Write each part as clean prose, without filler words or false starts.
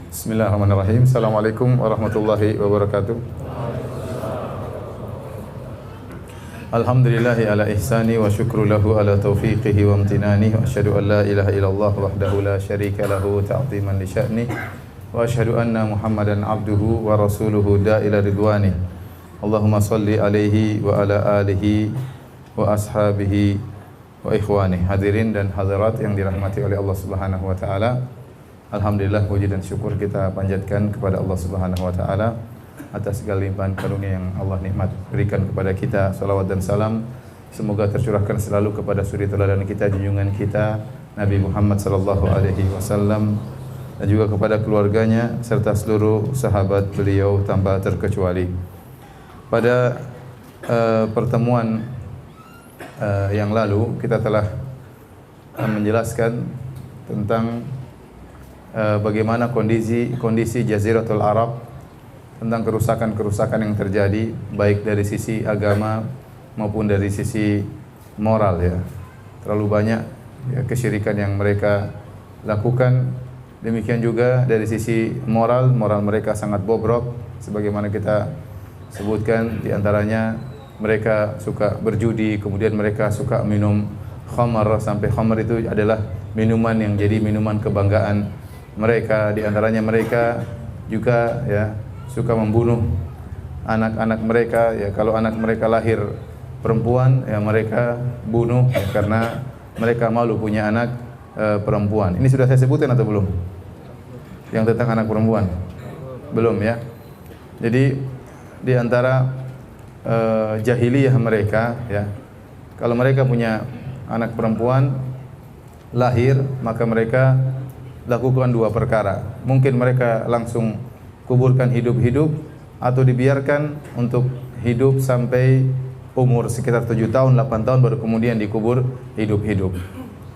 Bismillahirrahmanirrahim. Assalamualaikum warahmatullahi wabarakatuh. Alhamdulillahi ala ihsani wa syukru lahu ala taufiqihi wa amtinani wa asyhadu an la ilaha illallah wahdahu la syarika lahu ta'ziman li sya'ni wa asyhadu anna Muhammadan abduhu wa rasuluhu da'ila ridwani. Allahumma salli alaihi wa ala alihi wa ashabihi wa ikhwani. Hadirin dan hadirat yang dirahmati oleh Allah Subhanahu wa taala. Alhamdulillah, puji dan syukur kita panjatkan kepada Allah Subhanahu wa taala atas segala limpahan karunia yang Allah nikmat berikan kepada kita. Salawat dan salam semoga tercurahkan selalu kepada suri teladan kita, junjungan kita Nabi Muhammad sallallahu alaihi wasallam, dan juga kepada keluarganya serta seluruh sahabat beliau tanpa terkecuali. Pada pertemuan yang lalu kita telah menjelaskan tentang bagaimana kondisi Jaziratul Arab, tentang kerusakan-kerusakan yang terjadi baik dari sisi agama maupun dari sisi moral ya. Terlalu banyak ya, kesyirikan yang mereka lakukan. Demikian juga dari sisi moral mereka sangat bobrok, sebagaimana kita sebutkan di antaranya mereka suka berjudi, kemudian mereka suka minum khamar, sampai khamar itu adalah minuman yang jadi minuman kebanggaan mereka. Di antaranya mereka juga ya suka membunuh anak-anak mereka ya. Kalau anak mereka lahir perempuan ya mereka bunuh ya, karena mereka malu punya anak perempuan. Ini sudah saya sebutkan atau belum? Yang tentang anak perempuan? Belum ya. Jadi di antara jahiliyah mereka ya, kalau mereka punya anak perempuan lahir, maka mereka lakukan dua perkara. Mungkin mereka langsung kuburkan hidup-hidup, atau dibiarkan untuk hidup sampai umur sekitar 7 tahun, 8 tahun baru kemudian dikubur hidup-hidup.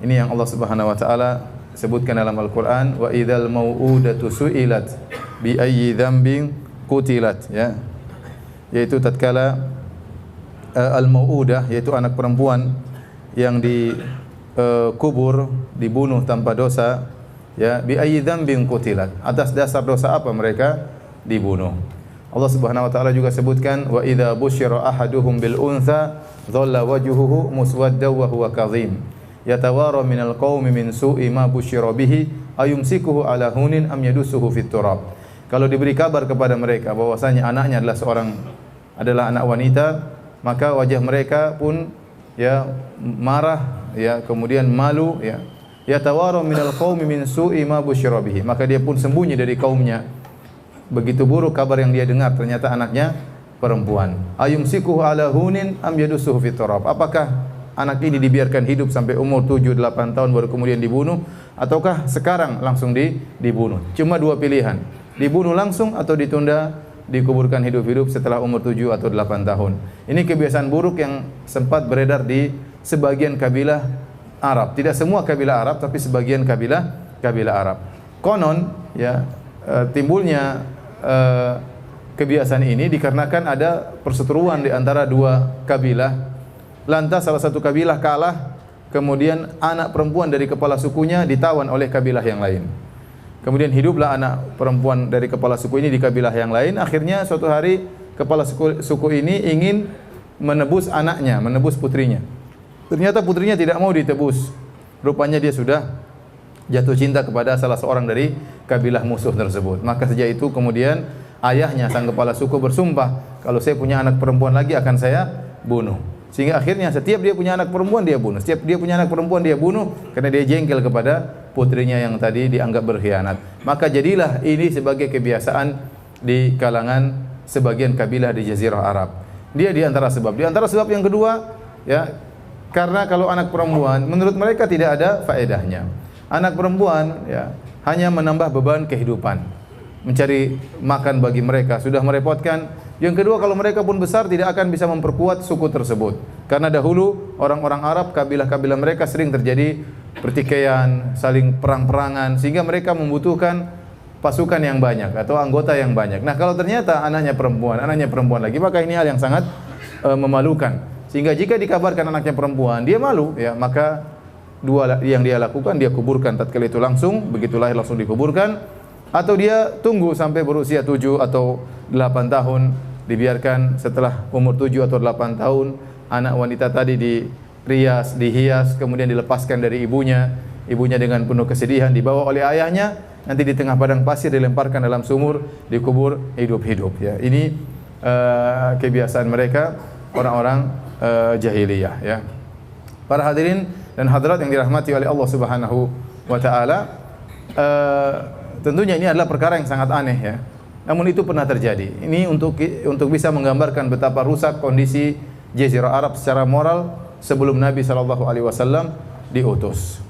Ini yang Allah Subhanahu wa taala sebutkan dalam Al-Qur'an, wa idzal mau'udatu su'ilat bi ayyi dzambin qutilat ya. Yaitu tatkala al-mau'udah, yaitu anak perempuan yang dikubur, dibunuh tanpa dosa ya, bi ayyi dzambin qutilat, atas dasar dosa apa mereka dibunuh. Allah Subhanahu wa taala juga sebutkan, wa idza busyira ahaduhum bil untha dhalla wajhuhu muswaddan wa huwa kadhim yatawara minal qaumi min su'i ma busyira bihi ayumsikuhu ala hunin am yadussuhu fit turab. Kalau diberi kabar kepada mereka bahwasanya anaknya adalah anak wanita, maka wajah mereka pun ya marah ya, kemudian malu ya. Yatawaru minal qaumi min su'i ma busyira bihi, maka dia pun sembunyi dari kaumnya. Begitu buruk kabar yang dia dengar, ternyata anaknya perempuan. Ayumsikuhu ala hunin am yadussuhu fit turab. Apakah anak ini dibiarkan hidup sampai umur 7-8 tahun baru kemudian dibunuh, ataukah sekarang langsung dibunuh? Cuma dua pilihan, dibunuh langsung atau ditunda, dikuburkan hidup-hidup setelah umur 7 atau 8 tahun. Ini kebiasaan buruk yang sempat beredar di sebagian kabilah Arab. Tidak semua kabilah Arab, tapi sebagian kabilah Arab. Konon ya, timbulnya kebiasaan ini dikarenakan ada perseteruan di antara dua kabilah. Lantas salah satu kabilah kalah, kemudian anak perempuan dari kepala sukunya ditawan oleh kabilah yang lain. Kemudian hiduplah anak perempuan dari kepala suku ini di kabilah yang lain. Akhirnya suatu hari kepala suku ini ingin menebus anaknya, menebus putrinya. Ternyata putrinya tidak mau ditebus. Rupanya dia sudah jatuh cinta kepada salah seorang dari kabilah musuh tersebut. Maka sejak itu kemudian ayahnya, sang kepala suku, bersumpah, kalau saya punya anak perempuan lagi akan saya bunuh. Sehingga akhirnya setiap dia punya anak perempuan dia bunuh. Setiap dia punya anak perempuan dia bunuh, karena dia jengkel kepada putrinya yang tadi dianggap berkhianat. Maka jadilah ini sebagai kebiasaan di kalangan sebagian kabilah di Jazirah Arab. Dia di antara sebab. Di antara sebab yang kedua ya, karena kalau anak perempuan menurut mereka tidak ada faedahnya. Anak perempuan ya hanya menambah beban kehidupan, mencari makan bagi mereka sudah merepotkan. Yang kedua, kalau mereka pun besar tidak akan bisa memperkuat suku tersebut. Karena dahulu orang-orang Arab, kabilah-kabilah mereka sering terjadi pertikaian, saling perang-perangan, sehingga mereka membutuhkan pasukan yang banyak atau anggota yang banyak. Nah, kalau ternyata anaknya perempuan lagi, maka ini hal yang sangat memalukan. Sehingga jika dikabarkan anaknya perempuan, dia malu ya, maka dua yang dia lakukan, dia kuburkan tatkala itu langsung, begitu lahir langsung dikuburkan. Atau dia tunggu sampai berusia 7 atau 8 tahun, dibiarkan setelah umur 7 atau 8 tahun anak wanita tadi dihias, kemudian dilepaskan dari ibunya dengan penuh kesedihan, dibawa oleh ayahnya, nanti di tengah padang pasir dilemparkan dalam sumur, dikubur hidup-hidup ya. Ini kebiasaan mereka orang-orang jahiliyah ya. Para hadirin dan hadirat yang dirahmati oleh Allah Subhanahu wa taala, tentunya ini adalah perkara yang sangat aneh ya. Namun itu pernah terjadi. Ini untuk bisa menggambarkan betapa rusak kondisi Jazirah Arab secara moral sebelum Nabi sallallahu alaihi wasallam diutus.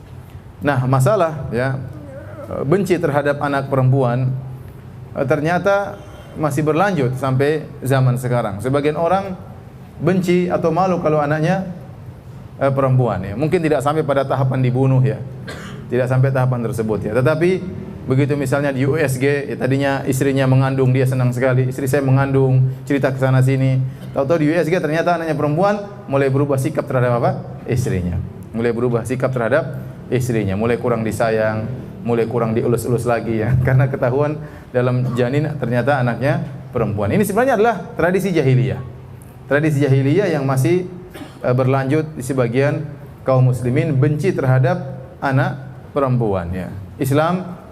Nah, masalah ya benci terhadap anak perempuan ternyata masih berlanjut sampai zaman sekarang. Sebagian orang benci atau malu kalau anaknya perempuan ya. Mungkin tidak sampai pada tahapan dibunuh ya. Tidak sampai tahapan tersebut ya. Tetapi begitu misalnya di USG, ya tadinya istrinya mengandung, dia senang sekali, istri saya mengandung, cerita ke sana sini. Tahu-tahu di USG ternyata anaknya perempuan, mulai berubah sikap terhadap apa? Istrinya. Mulai berubah sikap terhadap istrinya, mulai kurang disayang, mulai kurang dielus-elus lagi ya. Karena ketahuan dalam janin ternyata anaknya perempuan. Ini sebenarnya adalah tradisi jahiliyah. Tradisi jahiliyah yang masih berlanjut di sebagian kaum muslimin, benci terhadap anak perempuan ya. Islam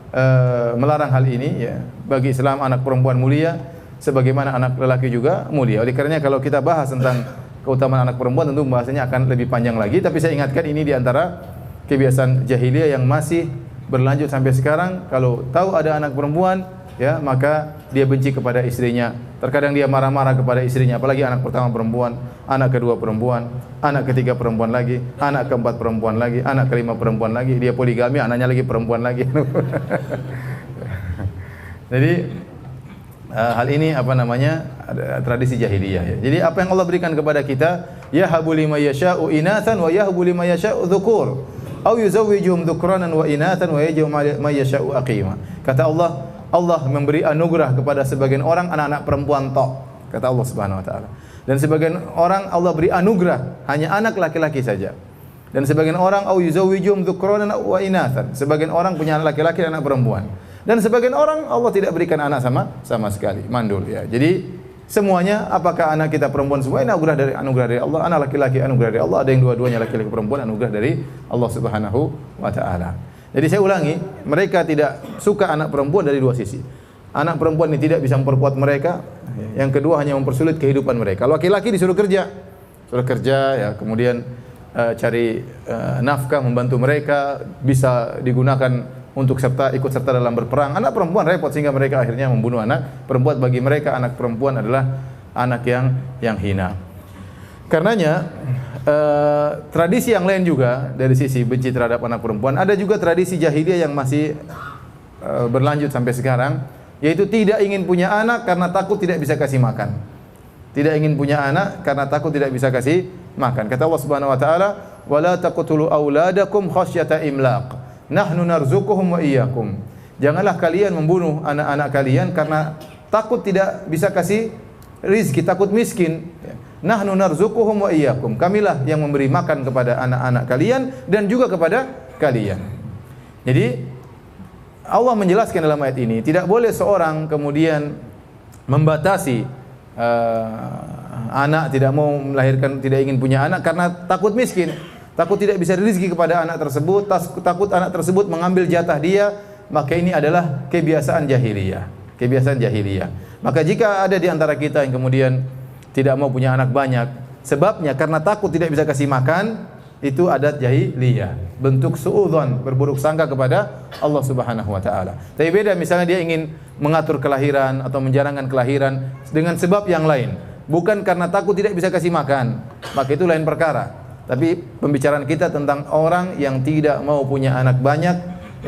melarang hal ini ya. Bagi Islam anak perempuan mulia sebagaimana anak lelaki juga mulia. Oleh karenanya kalau kita bahas tentang keutamaan anak perempuan tentu bahasanya akan lebih panjang lagi, tapi saya ingatkan ini di antara kebiasaan jahiliyah yang masih berlanjut sampai sekarang. Kalau tahu ada anak perempuan ya, maka dia benci kepada istrinya. Terkadang dia marah-marah kepada istrinya, apalagi anak pertama perempuan, anak kedua perempuan, anak ketiga perempuan lagi, anak keempat perempuan lagi, anak kelima perempuan lagi, dia poligami, anaknya lagi perempuan lagi. Jadi hal ini apa namanya? Tradisi jahiliyah ya. Jadi apa yang Allah berikan kepada kita, yahabu liman yasha'u inatsan wa yahabu liman yasha'u dzukur, aw yuzawwijuhum dzukranan wa inatsan wa yaj'alu man yasha'u aqima. Kata Allah memberi anugerah kepada sebagian orang anak-anak perempuan tok, kata Allah Subhanahu wa taala. Dan sebagian orang Allah beri anugerah hanya anak laki-laki saja. Dan sebagian orang au yuzawwijuhum dzukranan wa inatsan, sebagian orang punya anak laki-laki dan anak perempuan. Dan sebagian orang Allah tidak berikan anak sama sekali, mandul ya. Jadi semuanya, apakah anak kita perempuan semua ini anugerah dari Allah, anak laki-laki anugerah dari Allah, ada yang dua-duanya laki-laki perempuan anugerah dari Allah Subhanahu wa taala. Jadi saya ulangi, mereka tidak suka anak perempuan dari dua sisi. Anak perempuan ini tidak bisa memperkuat mereka. Yang kedua hanya mempersulit kehidupan mereka. Laki-laki disuruh kerja ya, kemudian cari nafkah, membantu mereka, bisa digunakan untuk ikut serta dalam berperang. Anak perempuan repot sehingga mereka akhirnya membunuh anak perempuan. Bagi mereka anak perempuan adalah anak yang hina. Karenanya tradisi yang lain juga dari sisi benci terhadap anak perempuan, ada juga tradisi jahiliyah yang masih berlanjut sampai sekarang, yaitu tidak ingin punya anak karena takut tidak bisa kasih makan. Tidak ingin punya anak karena takut tidak bisa kasih makan. Kata Allah Subhanahu wa taala, "Wala taqtulu auladakum khasyata imlaq. Nahnu narzuquhum wa iyyakum." Janganlah kalian membunuh anak-anak kalian karena takut tidak bisa kasih rizki, takut miskin. Nahnu narzuquhum wa iyyakum. Kamilah yang memberi makan kepada anak-anak kalian dan juga kepada kalian. Jadi Allah menjelaskan dalam ayat ini, tidak boleh seorang kemudian membatasi anak, tidak mau melahirkan, tidak ingin punya anak karena takut miskin, takut tidak bisa rezeki kepada anak tersebut, takut anak tersebut mengambil jatah dia, maka ini adalah kebiasaan jahiliyah. Kebiasaan jahiliyah. Maka jika ada di antara kita yang kemudian tidak mau punya anak banyak, sebabnya karena takut tidak bisa kasih makan, itu adat jahiliyah, bentuk suudzon, berburuk sangka kepada Allah Subhanahu wa taala. Tapi beda misalnya dia ingin mengatur kelahiran atau menjarangkan kelahiran dengan sebab yang lain, bukan karena takut tidak bisa kasih makan, maka itu lain perkara. Tapi pembicaraan kita tentang orang yang tidak mau punya anak banyak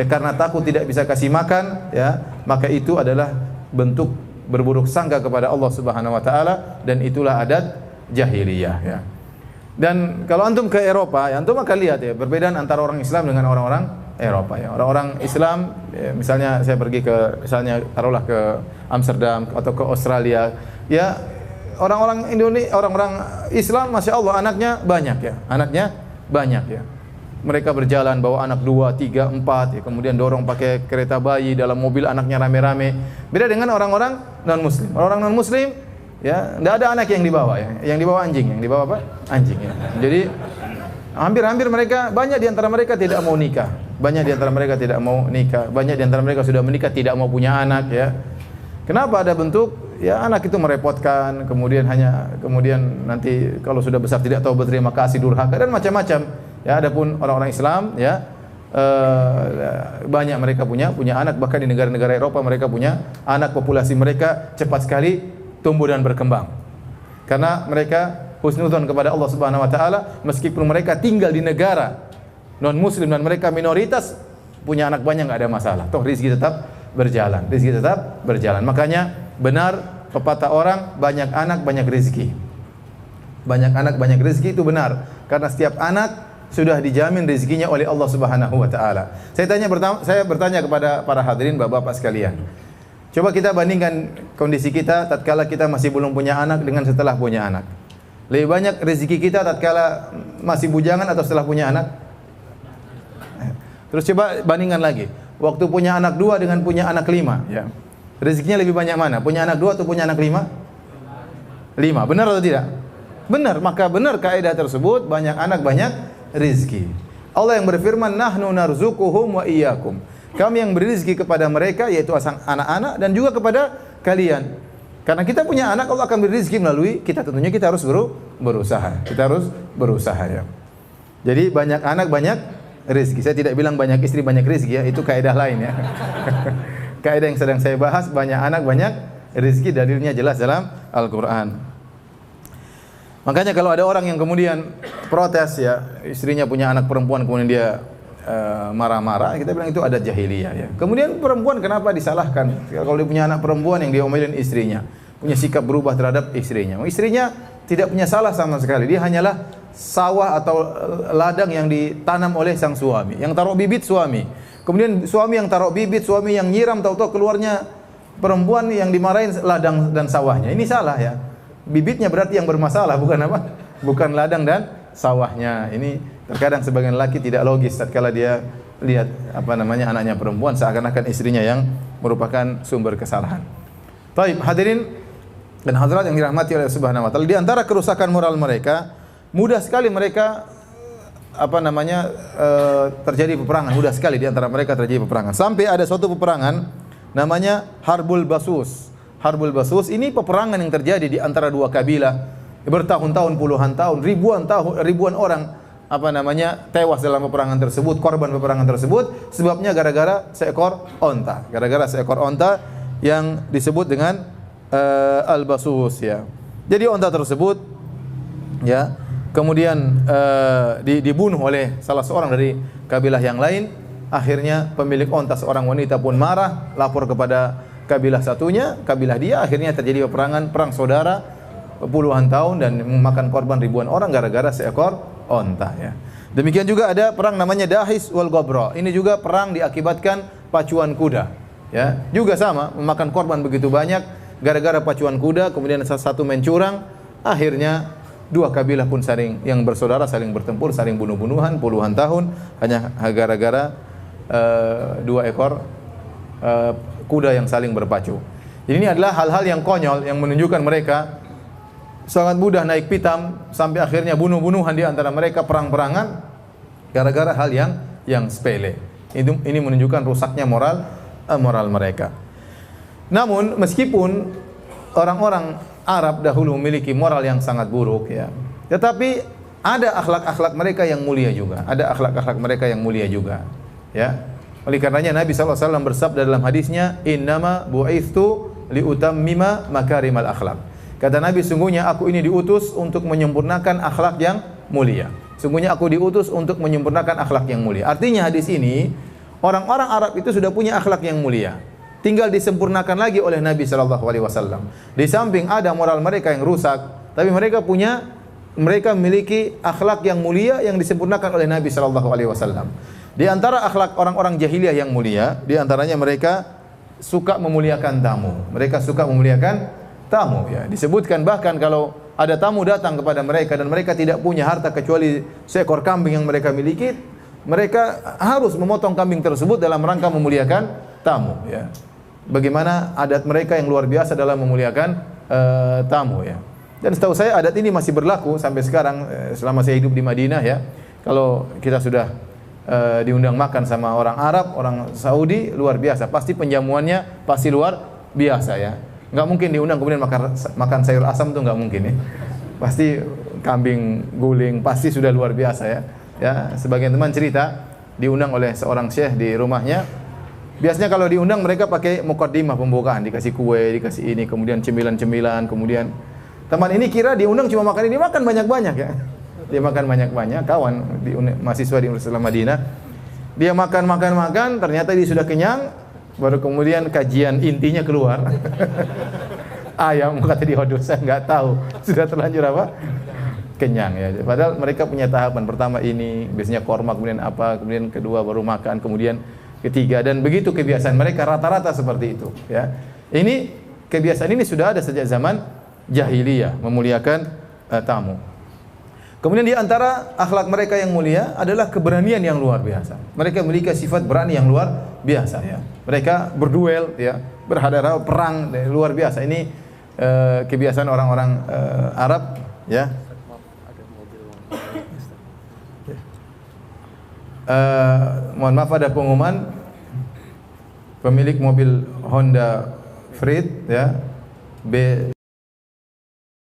karena takut tidak bisa kasih makan ya, maka itu adalah bentuk berburuk sangka kepada Allah Subhanahu wa taala, dan itulah adat jahiliyah ya. Dan kalau antum ke Eropa, ya antum akan lihat ya perbedaan antara orang Islam dengan orang-orang Eropa ya. Orang-orang Islam ya, misalnya saya pergi ke taruhlah ke Amsterdam atau ke Australia, ya orang-orang Indonesia, orang-orang Islam masya Allah anaknya banyak ya, mereka berjalan bawa anak 2, 3, 4 ya, kemudian dorong pakai kereta bayi, dalam mobil anaknya rame-rame. Beda dengan orang-orang non-muslim. Orang non-muslim ya, enggak ada anak yang dibawa ya. Yang dibawa anjing, yang dibawa apa? Anjing ya. Jadi hampir-hampir mereka, banyak di antara mereka tidak mau nikah. Banyak di antara mereka tidak mau nikah. Banyak di antara mereka sudah menikah tidak mau punya anak ya. Kenapa? Ada bentuk ya, anak itu merepotkan, kemudian nanti kalau sudah besar tidak tahu berterima kasih, durhaka dan macam-macam. Ya, adapun orang-orang Islam ya, banyak mereka punya anak, bahkan di negara-negara Eropa mereka punya anak, populasi mereka cepat sekali tumbuh dan berkembang. Karena mereka husnudzon kepada Allah Subhanahu wa taala, meskipun mereka tinggal di negara non muslim dan mereka minoritas, punya anak banyak enggak ada masalah. Toh rezeki tetap berjalan. Rezeki tetap berjalan. Makanya benar pepatah orang, banyak anak banyak rezeki. Banyak anak banyak rezeki itu benar, karena setiap anak sudah dijamin rezekinya oleh Allah Subhanahu wa taala. Saya bertanya kepada para hadirin Bapak-bapak sekalian. Coba kita bandingkan kondisi kita tatkala kita masih belum punya anak dengan setelah punya anak. Lebih banyak rezeki kita tatkala masih bujangan atau setelah punya anak? Terus coba bandingkan lagi. Waktu punya anak 2 dengan punya anak 5 ya. Rezekinya lebih banyak mana? Punya anak 2 atau punya anak 5? 5. Benar atau tidak? Benar. Maka benar kaidah tersebut, banyak anak banyak rizki. Allah yang berfirman, nahnu narzuquhum wa iyyakum. Kami yang beri rizki kepada mereka, yaitu anak-anak dan juga kepada kalian. Karena kita punya anak, Allah akan beri rizki melalui kita. Tentunya kita harus berusaha. Kita harus berusaha ya. Jadi banyak anak banyak rizki. Saya tidak bilang banyak istri banyak rizki ya, itu kaidah lain ya. Kaidah yang sedang saya bahas, banyak anak banyak rizki, dalilnya jelas dalam Al-Quran. Makanya kalau ada orang yang kemudian protes ya, istrinya punya anak perempuan kemudian dia marah-marah, kita bilang itu ada jahiliyah ya. Kemudian perempuan kenapa disalahkan? Kalau dia punya anak perempuan yang diomelin istrinya, punya sikap berubah terhadap istrinya. Istrinya tidak punya salah sama sekali. Dia hanyalah sawah atau ladang yang ditanam oleh sang suami, yang taruh bibit suami. Kemudian suami yang taruh bibit, suami yang nyiram, tahu-tahu keluarnya perempuan yang dimarahin ladang dan sawahnya. Ini salah ya. Bibitnya berarti yang bermasalah, bukan apa? Bukan ladang dan sawahnya. Ini terkadang sebagian laki tidak logis tatkala dia lihat anaknya perempuan, seakan-akan istrinya yang merupakan sumber kesalahan. Baik, hadirin dan hadirat yang dirahmati oleh Subhanahu wa taala, di antara kerusakan moral mereka, mudah sekali mereka terjadi peperangan, mudah sekali di antara mereka terjadi peperangan. Sampai ada suatu peperangan namanya Harbul Basus. Harbul Basus ini peperangan yang terjadi di antara dua kabilah, bertahun-tahun, puluhan tahun, ribuan orang tewas dalam peperangan tersebut, korban peperangan tersebut, sebabnya gara-gara seekor onta. Gara-gara seekor onta yang disebut dengan Al-Basus ya. Jadi onta tersebut ya kemudian dibunuh oleh salah seorang dari kabilah yang lain. Akhirnya pemilik onta, seorang wanita pun marah, lapor kepada kabilah satunya, kabilah dia, akhirnya terjadi peperangan, perang saudara puluhan tahun dan memakan korban ribuan orang gara-gara seekor onta ya. Demikian juga ada perang namanya Dahis wal Ghabra. Ini juga perang diakibatkan pacuan kuda ya. Juga sama, memakan korban begitu banyak gara-gara pacuan kuda, kemudian satu main curang, akhirnya dua kabilah pun yang bersaudara saling bertempur, saling bunuh-bunuhan puluhan tahun hanya gara-gara dua ekor kuda yang saling berpacu. Jadi ini adalah hal-hal yang konyol yang menunjukkan mereka sangat mudah naik pitam sampai akhirnya bunuh-bunuhan di antara mereka, perang-perangan gara-gara hal yang sepele. Ini menunjukkan rusaknya moral mereka. Namun meskipun orang-orang Arab dahulu memiliki moral yang sangat buruk ya, tetapi ada akhlak-akhlak mereka yang mulia juga. Ada akhlak-akhlak mereka yang mulia juga ya. Oleh karenanya Nabi SAW bersabda dalam hadisnya, innama bu'ithu liutammima makarimal akhlak. Kata Nabi, sungguhnya aku ini diutus untuk menyempurnakan akhlak yang mulia. Sungguhnya aku diutus untuk menyempurnakan akhlak yang mulia. Artinya hadis ini, orang-orang Arab itu sudah punya akhlak yang mulia, tinggal disempurnakan lagi oleh Nabi SAW. Di samping ada moral mereka yang rusak, tapi mereka memiliki akhlak yang mulia yang disempurnakan oleh Nabi SAW. Di antara akhlak orang-orang jahiliyah yang mulia, di antaranya mereka suka memuliakan tamu. Mereka suka memuliakan tamu ya. Disebutkan bahkan kalau ada tamu datang kepada mereka dan mereka tidak punya harta kecuali seekor kambing yang mereka miliki, mereka harus memotong kambing tersebut dalam rangka memuliakan tamu, ya. Bagaimana adat mereka yang luar biasa dalam memuliakan tamu, ya. Dan setahu saya adat ini masih berlaku sampai sekarang selama saya hidup di Madinah, ya. Kalau kita sudah diundang makan sama orang Arab, orang Saudi, luar biasa. Pasti penjamuannya pasti luar biasa, ya. Nggak mungkin diundang kemudian makan sayur asam, itu nggak mungkin, ya. Pasti kambing guling, pasti sudah luar biasa, ya. Ya, sebagian teman cerita diundang oleh seorang syekh di rumahnya. Biasanya kalau diundang mereka pakai muqaddimah pembukaan, dikasih kue, dikasih ini, kemudian cemilan-cemilan, kemudian teman ini kira diundang cuma makan ini, makan banyak-banyak, ya. Dia makan banyak-banyak, kawan mahasiswa di Universitas Madinah. Dia makan, ternyata dia sudah kenyang, baru kemudian kajian intinya keluar. Ayam, kata dia, waduh saya nggak tahu, sudah terlanjur apa? Kenyang, ya. Padahal mereka punya tahapan, pertama ini biasanya korma, kemudian apa, kemudian kedua baru makan, kemudian ketiga, dan begitu kebiasaan mereka rata-rata seperti itu, ya. Ini kebiasaan ini sudah ada sejak zaman jahiliyah, memuliakan tamu. Kemudian di antara akhlak mereka yang mulia adalah keberanian yang luar biasa. Mereka memiliki sifat berani yang luar biasa, ya. Mereka berduel, ya, berhadapan perang luar biasa. Ini kebiasaan orang-orang Arab, ya. Mohon maaf, ada pengumuman pemilik mobil Honda Freed, ya,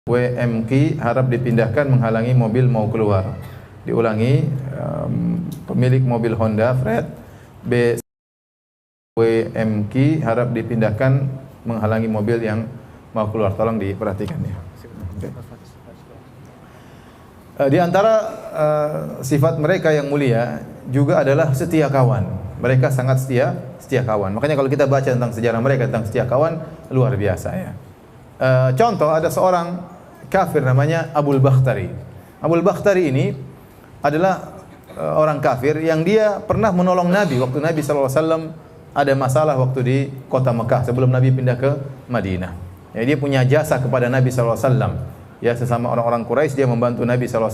BWMQ harap dipindahkan menghalangi mobil mau keluar. Diulangi, pemilik mobil Honda Freed BWMQ harap dipindahkan menghalangi mobil yang mau keluar. Tolong diperhatikan, ya. Okay. Di antara sifat mereka yang mulia juga adalah setia kawan. Mereka sangat setia kawan. Makanya kalau kita baca tentang sejarah mereka tentang setia kawan, luar biasa, ya. Contoh, ada seorang kafir namanya Abul Bakhtari. Abul Bakhtari ini adalah orang kafir yang dia pernah menolong Nabi waktu Nabi SAW ada masalah waktu di kota Mekah sebelum Nabi pindah ke Madinah. Ya, dia punya jasa kepada Nabi SAW. Ya, sesama orang-orang Quraisy dia membantu Nabi SAW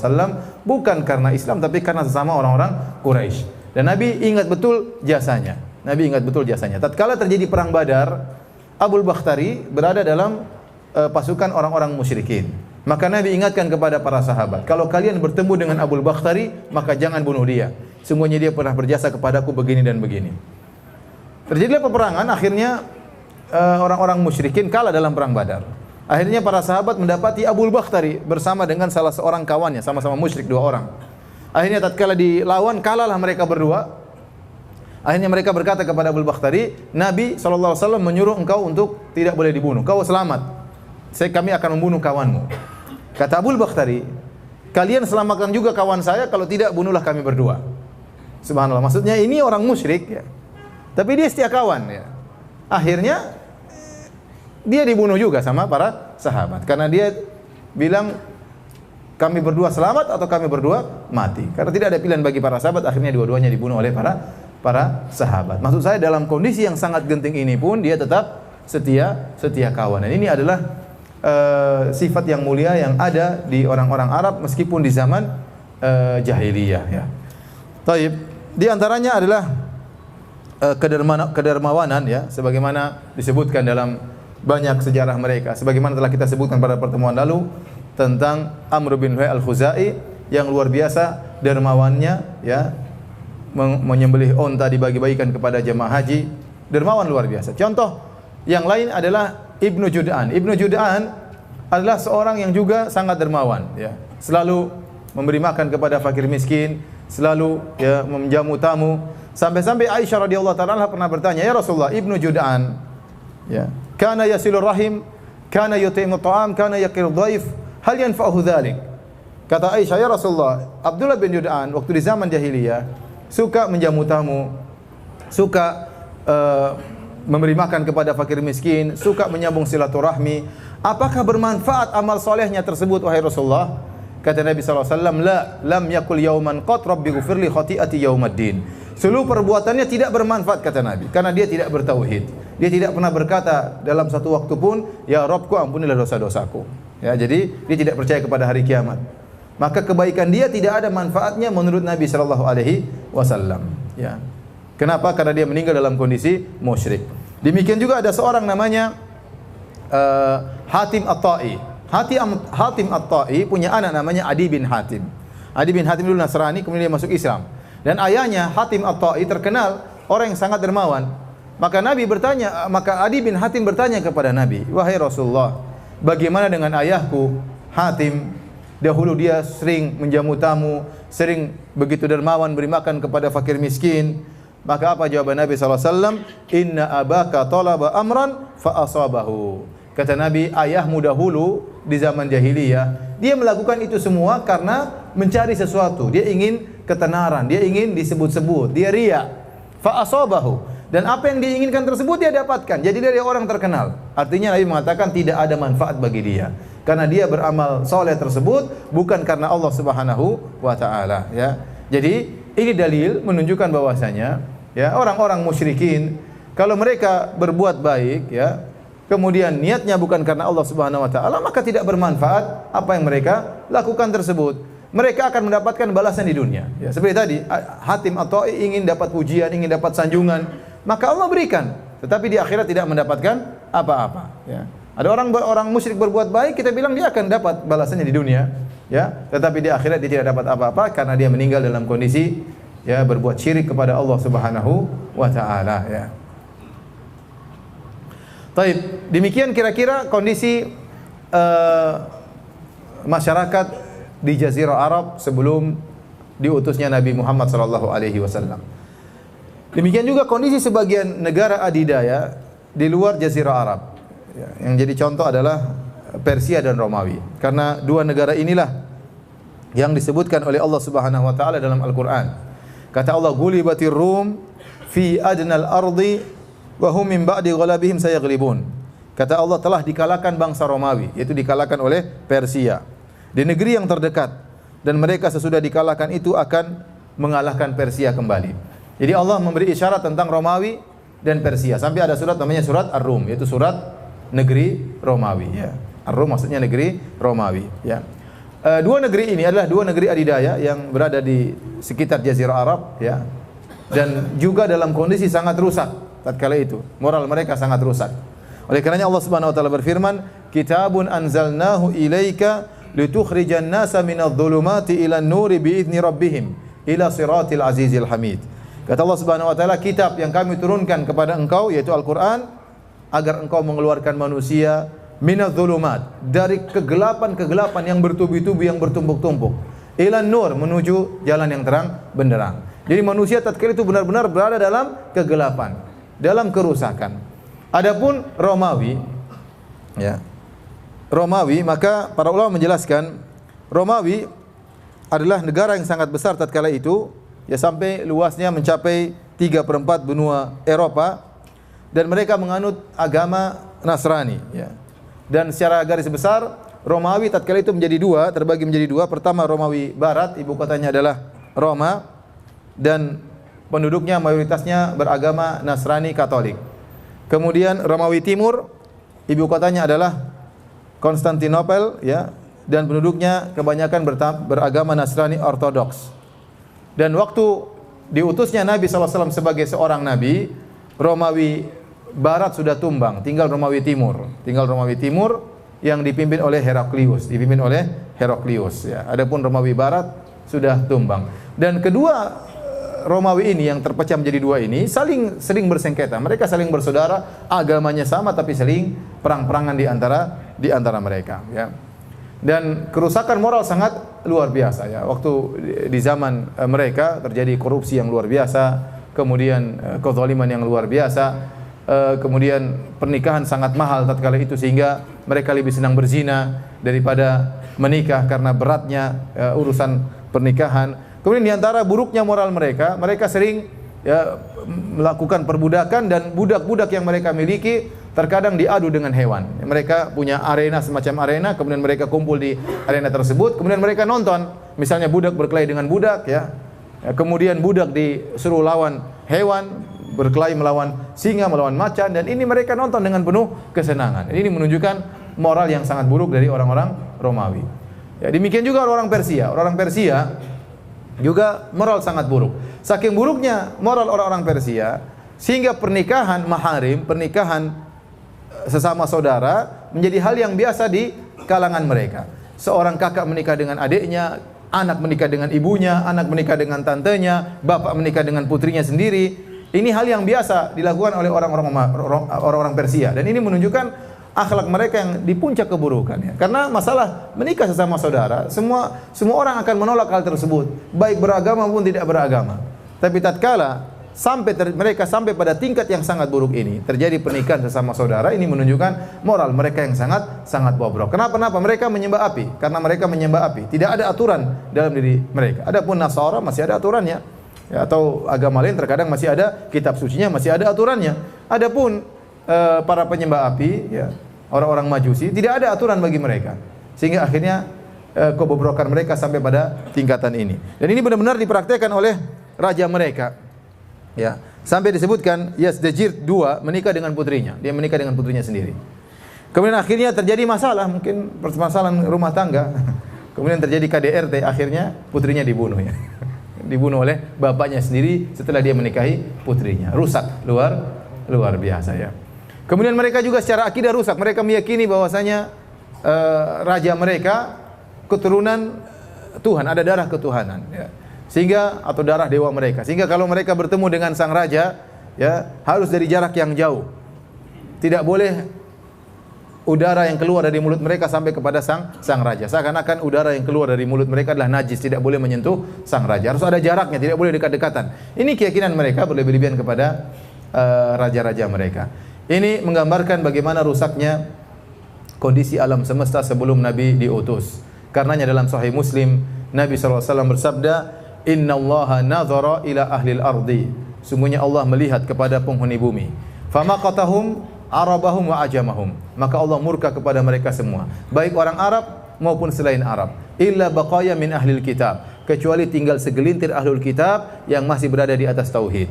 bukan karena Islam tapi karena sesama orang-orang Quraisy. Dan Nabi ingat betul jasanya. Nabi ingat betul jasanya. Tatkala terjadi perang Badar, Abul Bakhtari berada dalam pasukan orang-orang musyrikin. Maka Nabi ingatkan kepada para sahabat, kalau kalian bertemu dengan Abul Bakhtari, maka jangan bunuh dia. Sungguhnya dia pernah berjasa kepadaku begini dan begini. Terjadilah peperangan, akhirnya orang-orang musyrikin kalah dalam perang Badar. Akhirnya para sahabat mendapati Abul Bakhtari bersama dengan salah seorang kawannya, sama-sama musyrik, 2 orang. Akhirnya tatkala dilawan, kalahlah mereka berdua. Akhirnya mereka berkata kepada Abul Bakhtari, Nabi SAW menyuruh engkau untuk tidak boleh dibunuh. Kau selamat. Kami akan membunuh kawanmu. Kata Abul Bakhtari, kalian selamatkan juga kawan saya, kalau tidak bunuhlah kami berdua. Subhanallah. Maksudnya ini orang musyrik, ya. Tapi dia setia kawan, ya. Akhirnya dia dibunuh juga sama para sahabat karena dia bilang kami berdua selamat atau kami berdua mati. Karena tidak ada pilihan bagi para sahabat, akhirnya dua-duanya dibunuh oleh para sahabat. Maksud saya dalam kondisi yang sangat genting ini pun dia tetap setia kawan. Dan ini adalah sifat yang mulia yang ada di orang-orang Arab meskipun di zaman jahiliyah, ya. Taib, di antaranya adalah kedermawanan, ya, sebagaimana disebutkan dalam banyak sejarah mereka. Sebagaimana telah kita sebutkan pada pertemuan lalu tentang Amr bin Luhai al-Khuzai yang luar biasa dermawannya, ya, menyembelih onta dibagi-bagikan kepada jemaah haji. Dermawan luar biasa. Contoh yang lain adalah Ibnu Jud'an. Ibnu Jud'an adalah seorang yang juga sangat dermawan, ya. Selalu memberi makan kepada fakir miskin, selalu, ya, menjamu tamu. Sampai-sampai Aisyah radhiyallahu taala pernah bertanya, "Ya Rasulullah, Ibnu Jud'an, ya, kana yasilur rahim, kana yut'imu ta'am, kana yaqir dhaif, hal yanfa'uhu dzalik?" Kata Aisyah, "Ya Rasulullah, Abdullah bin Jud'an waktu di zaman jahiliyah suka menjamu tamu, suka memberi makan kepada fakir miskin, suka menyambung silaturahmi. Apakah bermanfaat amal solehnya tersebut, wahai Rasulullah?" Kata Nabi SAW, lam yakul yauman qat rabbi ghufirli khati'ati yaumaddin. Seluruh perbuatannya tidak bermanfaat, kata Nabi, karena dia tidak bertauhid. Dia tidak pernah berkata dalam satu waktu pun, ya Rabbku ampunilah dosa-dosaku. Ya, jadi dia tidak percaya kepada hari kiamat. maka kebaikan dia tidak ada manfaatnya menurut Nabi sallallahu alaihi wasallam, ya. Kenapa? Karena dia meninggal dalam kondisi musyrik. Demikian juga ada seorang namanya Hatim At-Tai. Hatim At-Tai punya anak namanya Adi bin Hatim. Adi bin Hatim dulu Nasrani, kemudian dia masuk Islam. Dan ayahnya Hatim At-Tai terkenal orang yang sangat dermawan. Maka Adi bin Hatim bertanya kepada Nabi, "Wahai Rasulullah, bagaimana dengan ayahku Hatim? Dahulu dia sering menjamu tamu, sering begitu dermawan beri makan kepada fakir miskin." Maka apa jawaban Nabi SAW? "Inna abaka talaba amran fa asabahu." Kata Nabi, ayahmu dahulu di zaman jahiliyah, dia melakukan itu semua karena mencari sesuatu. Dia ingin ketenaran, dia ingin disebut-sebut, dia riya. Fa asabahu. Dan apa yang diinginkan tersebut dia dapatkan. Jadi dia orang terkenal. Artinya Nabi mengatakan tidak ada manfaat bagi dia. Karena dia beramal soleh tersebut bukan karena Allah Subhanahu wa taala, ya. Jadi ini dalil menunjukkan bahwasanya, ya, orang-orang musyrikin kalau mereka berbuat baik, ya, kemudian niatnya bukan karena Allah Subhanahu wa taala, maka tidak bermanfaat apa yang mereka lakukan tersebut. Mereka akan mendapatkan balasan di dunia. Ya, seperti tadi, Hatim atau ingin dapat pujian, ingin dapat sanjungan, maka Allah berikan. Tetapi di akhirat tidak mendapatkan apa-apa. Ya. Ada orang musyrik berbuat baik, kita bilang dia akan dapat balasannya di dunia. Ya, tetapi di akhirat dia tidak dapat apa-apa karena dia meninggal dalam kondisi, ya, berbuat syirik kepada Allah Subhanahu wa taala, ya. Baik, demikian kira-kira kondisi masyarakat di Jazirah Arab sebelum diutusnya Nabi Muhammad sallallahu alaihi wasallam. Demikian juga kondisi sebagian negara adidaya di luar Jazirah Arab. Yang jadi contoh adalah Persia dan Romawi. Karena dua negara inilah yang disebutkan oleh Allah Subhanahu wa taala dalam Al-Qur'an. Kata Allah, "Gulibatir Rum fi adnal ardi wa hum min ba'di ghalabihim sayaghlibun." Kata Allah, telah dikalahkan bangsa Romawi, yaitu dikalahkan oleh Persia di negeri yang terdekat, dan mereka sesudah dikalahkan itu akan mengalahkan Persia kembali. Jadi Allah memberi isyarat tentang Romawi dan Persia sampai ada surat namanya surat Ar-Rum, yaitu surat negeri Romawi, ya. Ar-Rum maksudnya negeri Romawi, ya. Dua negeri ini adalah dua negeri adidaya yang berada di sekitar Jazirah Arab, ya. Dan juga dalam kondisi sangat rusak tatkala itu. Moral mereka sangat rusak. Oleh karenanya Allah Subhanahu wa taala berfirman, "Kitabun anzalnahu ilaika litukhrijan nasa minadh-dhulumati ilan nuri bi'izni rabbihim ila siratil azizil hamid." Kata Allah Subhanahu wa taala, kitab yang kami turunkan kepada engkau yaitu Al-Qur'an agar engkau mengeluarkan manusia minadh-dhulumat, dari kegelapan-kegelapan yang bertubi-tubi, yang bertumpuk-tumpuk, ilan nur, menuju jalan yang terang benderang. Jadi manusia tatkala itu benar-benar berada dalam kegelapan, dalam kerusakan. Adapun Romawi, ya. Romawi, maka para ulama menjelaskan Romawi adalah negara yang sangat besar tatkala itu, ya, sampai luasnya mencapai 3/4 benua Eropa, dan mereka menganut agama Nasrani, ya. Dan secara garis besar Romawi tatkala itu menjadi dua, terbagi menjadi dua. Pertama Romawi Barat, ibu kotanya adalah Roma, dan penduduknya mayoritasnya beragama Nasrani Katolik. Kemudian Romawi Timur, ibu kotanya adalah Konstantinopel, ya, dan penduduknya kebanyakan beragama Nasrani Ortodoks. Dan waktu diutusnya Nabi SAW sebagai seorang nabi, Romawi Barat sudah tumbang, tinggal Romawi Timur. Tinggal Romawi Timur yang dipimpin oleh Heraklius, ya. Adapun Romawi Barat sudah tumbang. Dan kedua Romawi ini yang terpecah menjadi dua ini sering bersengketa. Mereka saling bersaudara, agamanya sama tapi saling perang-perangan di antara mereka, ya. Dan kerusakan moral sangat luar biasa, ya. Waktu di zaman mereka terjadi korupsi yang luar biasa, kemudian kezaliman yang luar biasa, kemudian pernikahan sangat mahal tatkala itu sehingga mereka lebih senang berzina daripada menikah karena beratnya urusan pernikahan. Kemudian di antara buruknya moral mereka, mereka sering, ya, melakukan perbudakan, dan budak-budak yang mereka miliki terkadang diadu dengan hewan. Mereka punya arena, semacam arena, kemudian mereka kumpul di arena tersebut, kemudian mereka nonton, misalnya budak berkelahi dengan budak, ya. Kemudian budak disuruh lawan hewan, berkelahi melawan singa, melawan macan, dan ini mereka nonton dengan penuh kesenangan. Ini menunjukkan moral yang sangat buruk dari orang-orang Romawi. Ya, demikian juga orang-orang Persia. Orang-orang Persia juga moral sangat buruk. Saking buruknya moral orang-orang Persia sehingga pernikahan maharim, pernikahan sesama saudara menjadi hal yang biasa di kalangan mereka. Seorang kakak menikah dengan adiknya, anak menikah dengan ibunya, anak menikah dengan tantenya, bapak menikah dengan putrinya sendiri. Ini hal yang biasa dilakukan oleh orang-orang Persia, dan ini menunjukkan akhlak mereka yang di puncak keburukan, ya. Karena masalah menikah sesama saudara, semua orang akan menolak hal tersebut, baik beragama maupun tidak beragama. Tapi tatkala mereka sampai pada tingkat yang sangat buruk ini, terjadi pernikahan sesama saudara, ini menunjukkan moral mereka yang sangat bobrok. Kenapa? Mereka menyembah api. Karena mereka menyembah api, tidak ada aturan dalam diri mereka. Adapun Nasara masih ada aturannya, ya, atau agama lain terkadang masih ada kitab sucinya, masih ada aturannya. Adapun para penyembah api, ya, orang-orang Majusi, tidak ada aturan bagi mereka, sehingga akhirnya kebobrokan mereka sampai pada tingkatan ini. Dan ini benar-benar dipraktekkan oleh raja mereka, ya, sampai disebutkan Yazdajir II menikah dengan putrinya, dia menikah dengan putrinya sendiri. Kemudian akhirnya terjadi masalah, mungkin permasalahan rumah tangga. Kemudian terjadi KDRT, akhirnya putrinya dibunuh, ya. Dibunuh oleh bapaknya sendiri setelah dia menikahi putrinya. Rusak luar biasa, ya. Kemudian mereka juga secara akidah rusak. Mereka meyakini bahwasanya raja mereka keturunan Tuhan, ada darah ketuhanan, ya. Sehingga atau darah dewa mereka. Sehingga kalau mereka bertemu dengan sang raja, ya, harus dari jarak yang jauh. Tidak boleh udara yang keluar dari mulut mereka sampai kepada sang raja. Seakan-akan udara yang keluar dari mulut mereka adalah najis, tidak boleh menyentuh sang raja. Harus ada jaraknya, tidak boleh dekat-dekatan. Ini keyakinan mereka berlebih-lebihan kepada raja-raja mereka. Ini menggambarkan bagaimana rusaknya kondisi alam semesta sebelum Nabi diutus. Karenanya dalam Sahih Muslim, Nabi SAW bersabda, Inna Allaha nazara ila ahlil ardi. Sungguhnya Allah melihat kepada penghuni bumi. Famaqatahum arabahum wa ajamahum. Maka Allah murka kepada mereka semua, baik orang Arab maupun selain Arab. Illa baqaya min ahlil kitab. Kecuali tinggal segelintir ahlul kitab yang masih berada di atas tauhid.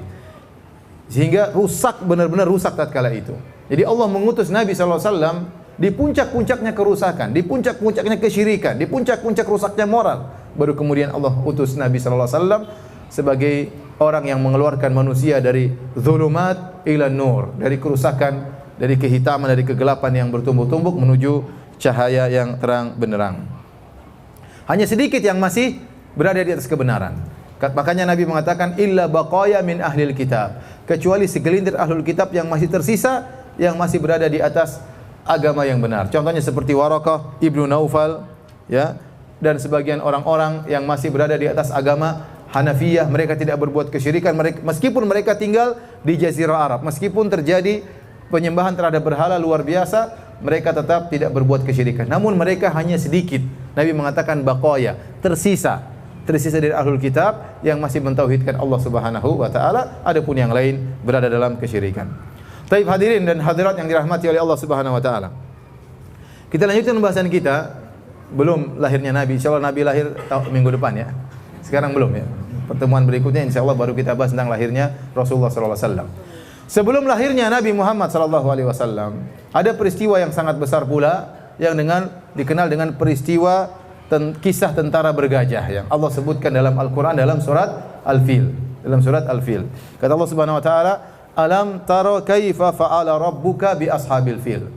Sehingga rusak, benar-benar rusak tatkala itu. Jadi Allah mengutus Nabi SAW di puncak-puncaknya kerusakan, di puncak-puncaknya kesyirikan, di puncak-puncak rusaknya moral. Baru kemudian Allah utus Nabi SAW sebagai orang yang mengeluarkan manusia dari zulumat ila nur, dari kerusakan, dari kehitaman, dari kegelapan yang bertumbuk-tumbuk menuju cahaya yang terang benderang. Hanya sedikit yang masih berada di atas kebenaran. Makanya Nabi mengatakan illa baqaya min ahlil kitab, kecuali segelintir ahlul kitab yang masih tersisa, yang masih berada di atas agama yang benar. Contohnya seperti Waraqah ibnu Naufal, ya, dan sebagian orang-orang yang masih berada di atas agama Hanafiyah. Mereka tidak berbuat kesyirikan, meskipun mereka tinggal di Jazirah Arab, meskipun terjadi penyembahan terhadap berhala luar biasa, mereka tetap tidak berbuat kesyirikan. Namun mereka hanya sedikit. Nabi mengatakan baqaya, tersisa dari ahlul kitab yang masih mentauhidkan Allah Subhanahu wa taala, adapun yang lain berada dalam kesyirikan. Taib hadirin dan hadirat yang dirahmati oleh Allah Subhanahu wa taala. Kita lanjutkan pembahasan kita. Belum lahirnya Nabi, insyaallah Nabi lahir minggu depan, ya. Sekarang belum, ya. Pertemuan berikutnya insyaallah baru kita bahas tentang lahirnya Rasulullah sallallahu alaihi wasallam. Sebelum lahirnya Nabi Muhammad sallallahu alaihi wasallam, ada peristiwa yang sangat besar pula yang dikenal dengan peristiwa kisah tentara bergajah yang Allah sebutkan dalam Al-Qur'an dalam surat Al-Fil. Dalam surat Al-Fil. Kata Allah Subhanahu wa taala, "Alam tara kaifa fa'ala rabbuka bi ashabil fil?"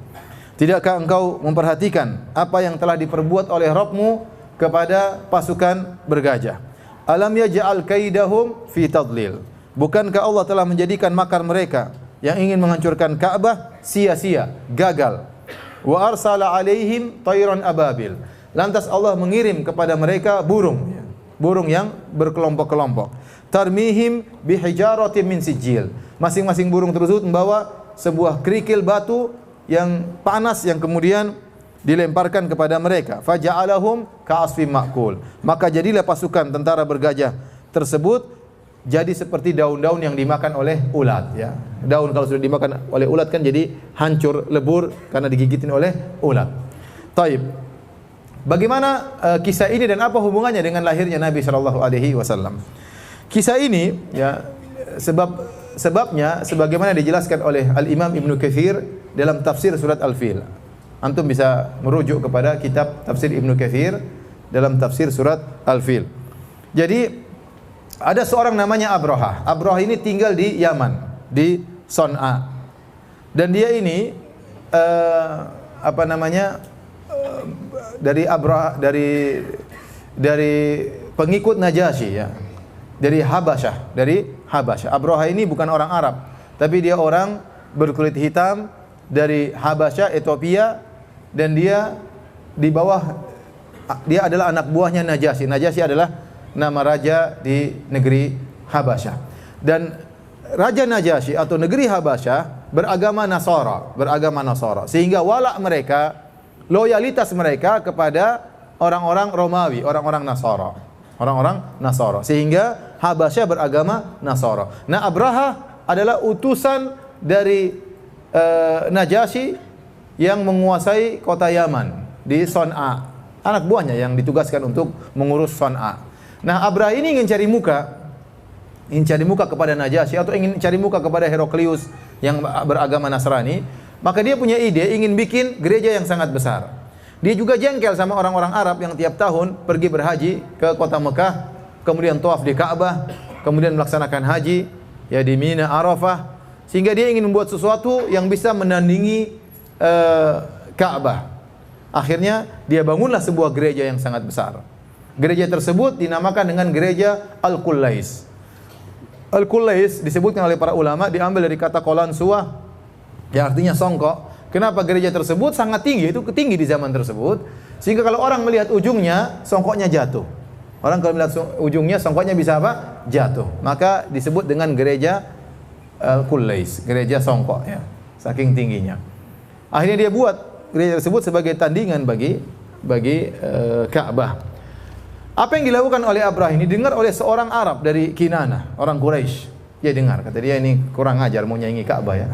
Tidakkah engkau memperhatikan apa yang telah diperbuat oleh Rabbmu kepada pasukan bergajah? Alam yaj'al kaidahum fi tadlil. Bukankah Allah telah menjadikan makar mereka yang ingin menghancurkan Ka'bah sia-sia, gagal. Wa arsala alaihim tayran ababil. Lantas Allah mengirim kepada mereka burung yang berkelompok-kelompok. Tarmihim bihijaratin min sijil. Masing-masing burung tersebut membawa sebuah kerikil batu yang panas yang kemudian dilemparkan kepada mereka. Faja'alahum ka'asfim ma'kul. Maka jadilah pasukan tentara bergajah tersebut jadi seperti daun-daun yang dimakan oleh ulat, ya. Daun kalau sudah dimakan oleh ulat kan jadi hancur, lebur karena digigitin oleh ulat. Taib. Bagaimana kisah ini dan apa hubungannya dengan lahirnya Nabi sallallahu alaihi wasallam? Kisah ini, ya, sebabnya sebagaimana dijelaskan oleh Al-Imam Ibnu Katsir dalam tafsir surat Al-Fil. Antum bisa merujuk kepada kitab tafsir Ibnu Katsir dalam tafsir surat Al-Fil. Jadi ada seorang namanya Abraha. Abraha ini tinggal di Yaman, di Son'a. Dan dia ini dari Abraha, dari pengikut Najasyi ya. Dari Habasyah. Abraha ini bukan orang Arab, tapi dia orang berkulit hitam dari Habasyah, Ethiopia, dan dia adalah anak buahnya Najasyi. Najasyi adalah nama raja di negeri Habasyah. Dan Raja Najasyi atau negeri Habasyah beragama Nasara. Sehingga walak mereka, loyalitas mereka kepada orang-orang Romawi, orang-orang Nasara. Sehingga Habasyah beragama Nasara. Nah, Abraha adalah utusan dari Najasyi yang menguasai kota Yaman di Son'a. Anak buahnya yang ditugaskan untuk mengurus Son'a. Nah, Abraha ini ingin cari muka kepada Najasyi atau ingin cari muka kepada Heraklius yang beragama Nasrani. Maka dia punya ide ingin bikin gereja yang sangat besar. Dia juga jengkel sama orang-orang Arab yang tiap tahun pergi berhaji ke kota Mekah, kemudian tawaf di Ka'bah, kemudian melaksanakan haji ya di Mina, Arafah, sehingga dia ingin membuat sesuatu yang bisa menandingi Ka'bah. Akhirnya dia bangunlah sebuah gereja yang sangat besar. Gereja tersebut dinamakan dengan gereja Al-Qullais. Al-Qullais disebutkan oleh para ulama diambil dari kata Qalansuah yang artinya songkok. Kenapa gereja tersebut sangat tinggi? Itu tinggi di zaman tersebut, sehingga kalau orang melihat ujungnya, songkoknya jatuh. Orang kalau melihat ujungnya, songkoknya bisa apa? Jatuh. Maka disebut dengan gereja Al-Qullais, gereja songkok ya, saking tingginya. Akhirnya dia buat gereja tersebut sebagai tandingan bagi Ka'bah. Apa yang dilakukan oleh Abraha ini dengar oleh seorang Arab dari Kinanah, orang Quraisy. Dia dengar, kata dia, ini kurang ajar mau nyanyi Ka'bah ya.